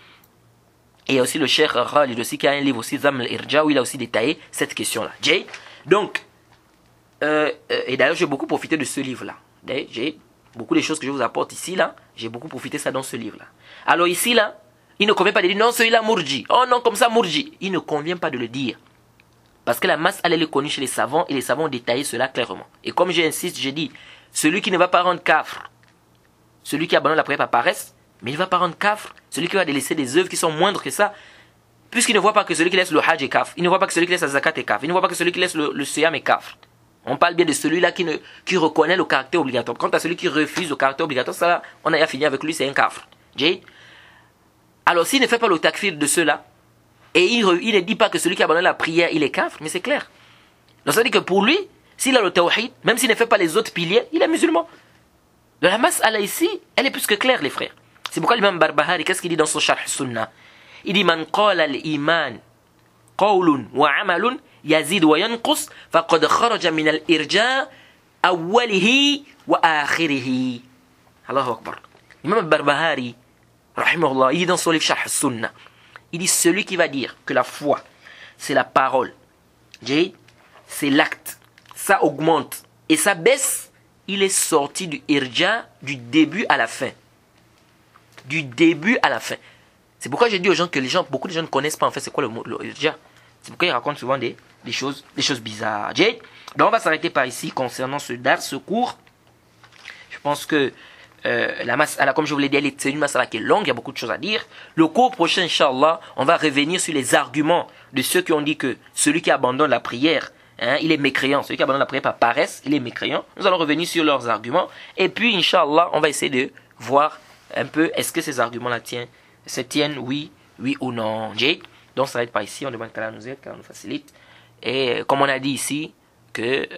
Et aussi le Cheikh Khalid aussi qui a un livre aussi, Zam al-Irja, où il a aussi détaillé cette question-là. Jade. Donc, et d'ailleurs, j'ai beaucoup profité de ce livre-là. J'ai beaucoup de choses que je vous apporte ici, là. J'ai beaucoup profité de ça dans ce livre-là. Alors ici, là, il ne convient pas de dire non, celui-là Mourji. Oh non, comme ça Mourji. Il ne convient pas de le dire. Parce que la masse, elle est connue chez les savants et les savants ont détaillé cela clairement. Et comme j'insiste, j'ai dit, celui qui ne va pas rendre kafr, celui qui abandonne la prière par paresse, mais il ne va pas rendre kafr, celui qui va délaisser des œuvres qui sont moindres que ça, puisqu'il ne voit pas que celui qui laisse le hajj est kafr, il ne voit pas que celui qui laisse la zakat est kafr, il ne voit pas que celui qui laisse le siyam est kafr. On parle bien de celui-là qui reconnaît le caractère obligatoire. Quant à celui qui refuse le caractère obligatoire, ça, on a fini avec lui, c'est un kafr. Jade. Alors s'il ne fait pas le takfir de ceux-là, et il ne dit pas que celui qui abandonne la prière, il est kafir, mais c'est clair. Donc ça veut dire que pour lui, s'il a le tawhid, même s'il ne fait pas les autres piliers, il est musulman. Donc la masse, elle ici, elle est plus que claire, les frères. C'est pourquoi l'imam Barbahari, qu'est-ce qu'il dit dans son Sharh Sunnah? Il dit, Man qala al-iman qawlun wa amalun yazid wa yanqus faqad kharaja min al-irja awwalihi wa akhirihi. Allahu Akbar. L'imam Barbahari, rahimahullah, il dit dans son livre Sharh Sunnah, il dit celui qui va dire que la foi, c'est la parole, c'est l'acte, ça augmente et ça baisse, il est sorti du irja du début à la fin. Du début à la fin. C'est pourquoi je dis aux gens que beaucoup de gens ne connaissent pas en fait c'est quoi le mot irja. C'est pourquoi ils racontent souvent des choses bizarres. Donc on va s'arrêter par ici concernant ce cours. Je pense que la mas'ala, comme je vous l'ai dit, c'est une mas'ala qui est longue, il y a beaucoup de choses à dire. Le cours prochain, Inch'Allah, on va revenir sur les arguments de ceux qui ont dit que celui qui abandonne la prière, il est mécréant. Celui qui abandonne la prière par paresse, il est mécréant. Nous allons revenir sur leurs arguments. Et puis, Inch'Allah, on va essayer de voir un peu, est-ce que ces arguments-là se tiennent, oui ou non. Donc, ça va être par ici, on demande qu'Allah nous aide, qu'Allah nous facilite. Et comme on a dit ici, que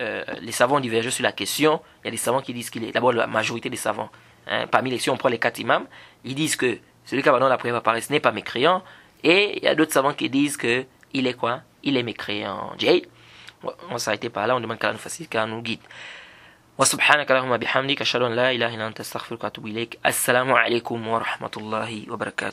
les savants ont divergé sur la question. Il y a des savants qui disent qu'il est, d'abord la majorité des savants, parmi les, si on prend les 4 imams, ils disent que celui qui abandonne la prière par paresse n'est pas mécréant. Et il y a d'autres savants qui disent que il est quoi? Il est mécréant. On va s'arrêter par là, on demande qu'Allah nous facilite, qu'Allah nous guide. Wa subhanaka Allahumma bihamdika ashhadu an la ilaha illa anta astaghfiruka wa atubu ilayk. Assalamu alaikum wa rahmatullahi wa barakatuh.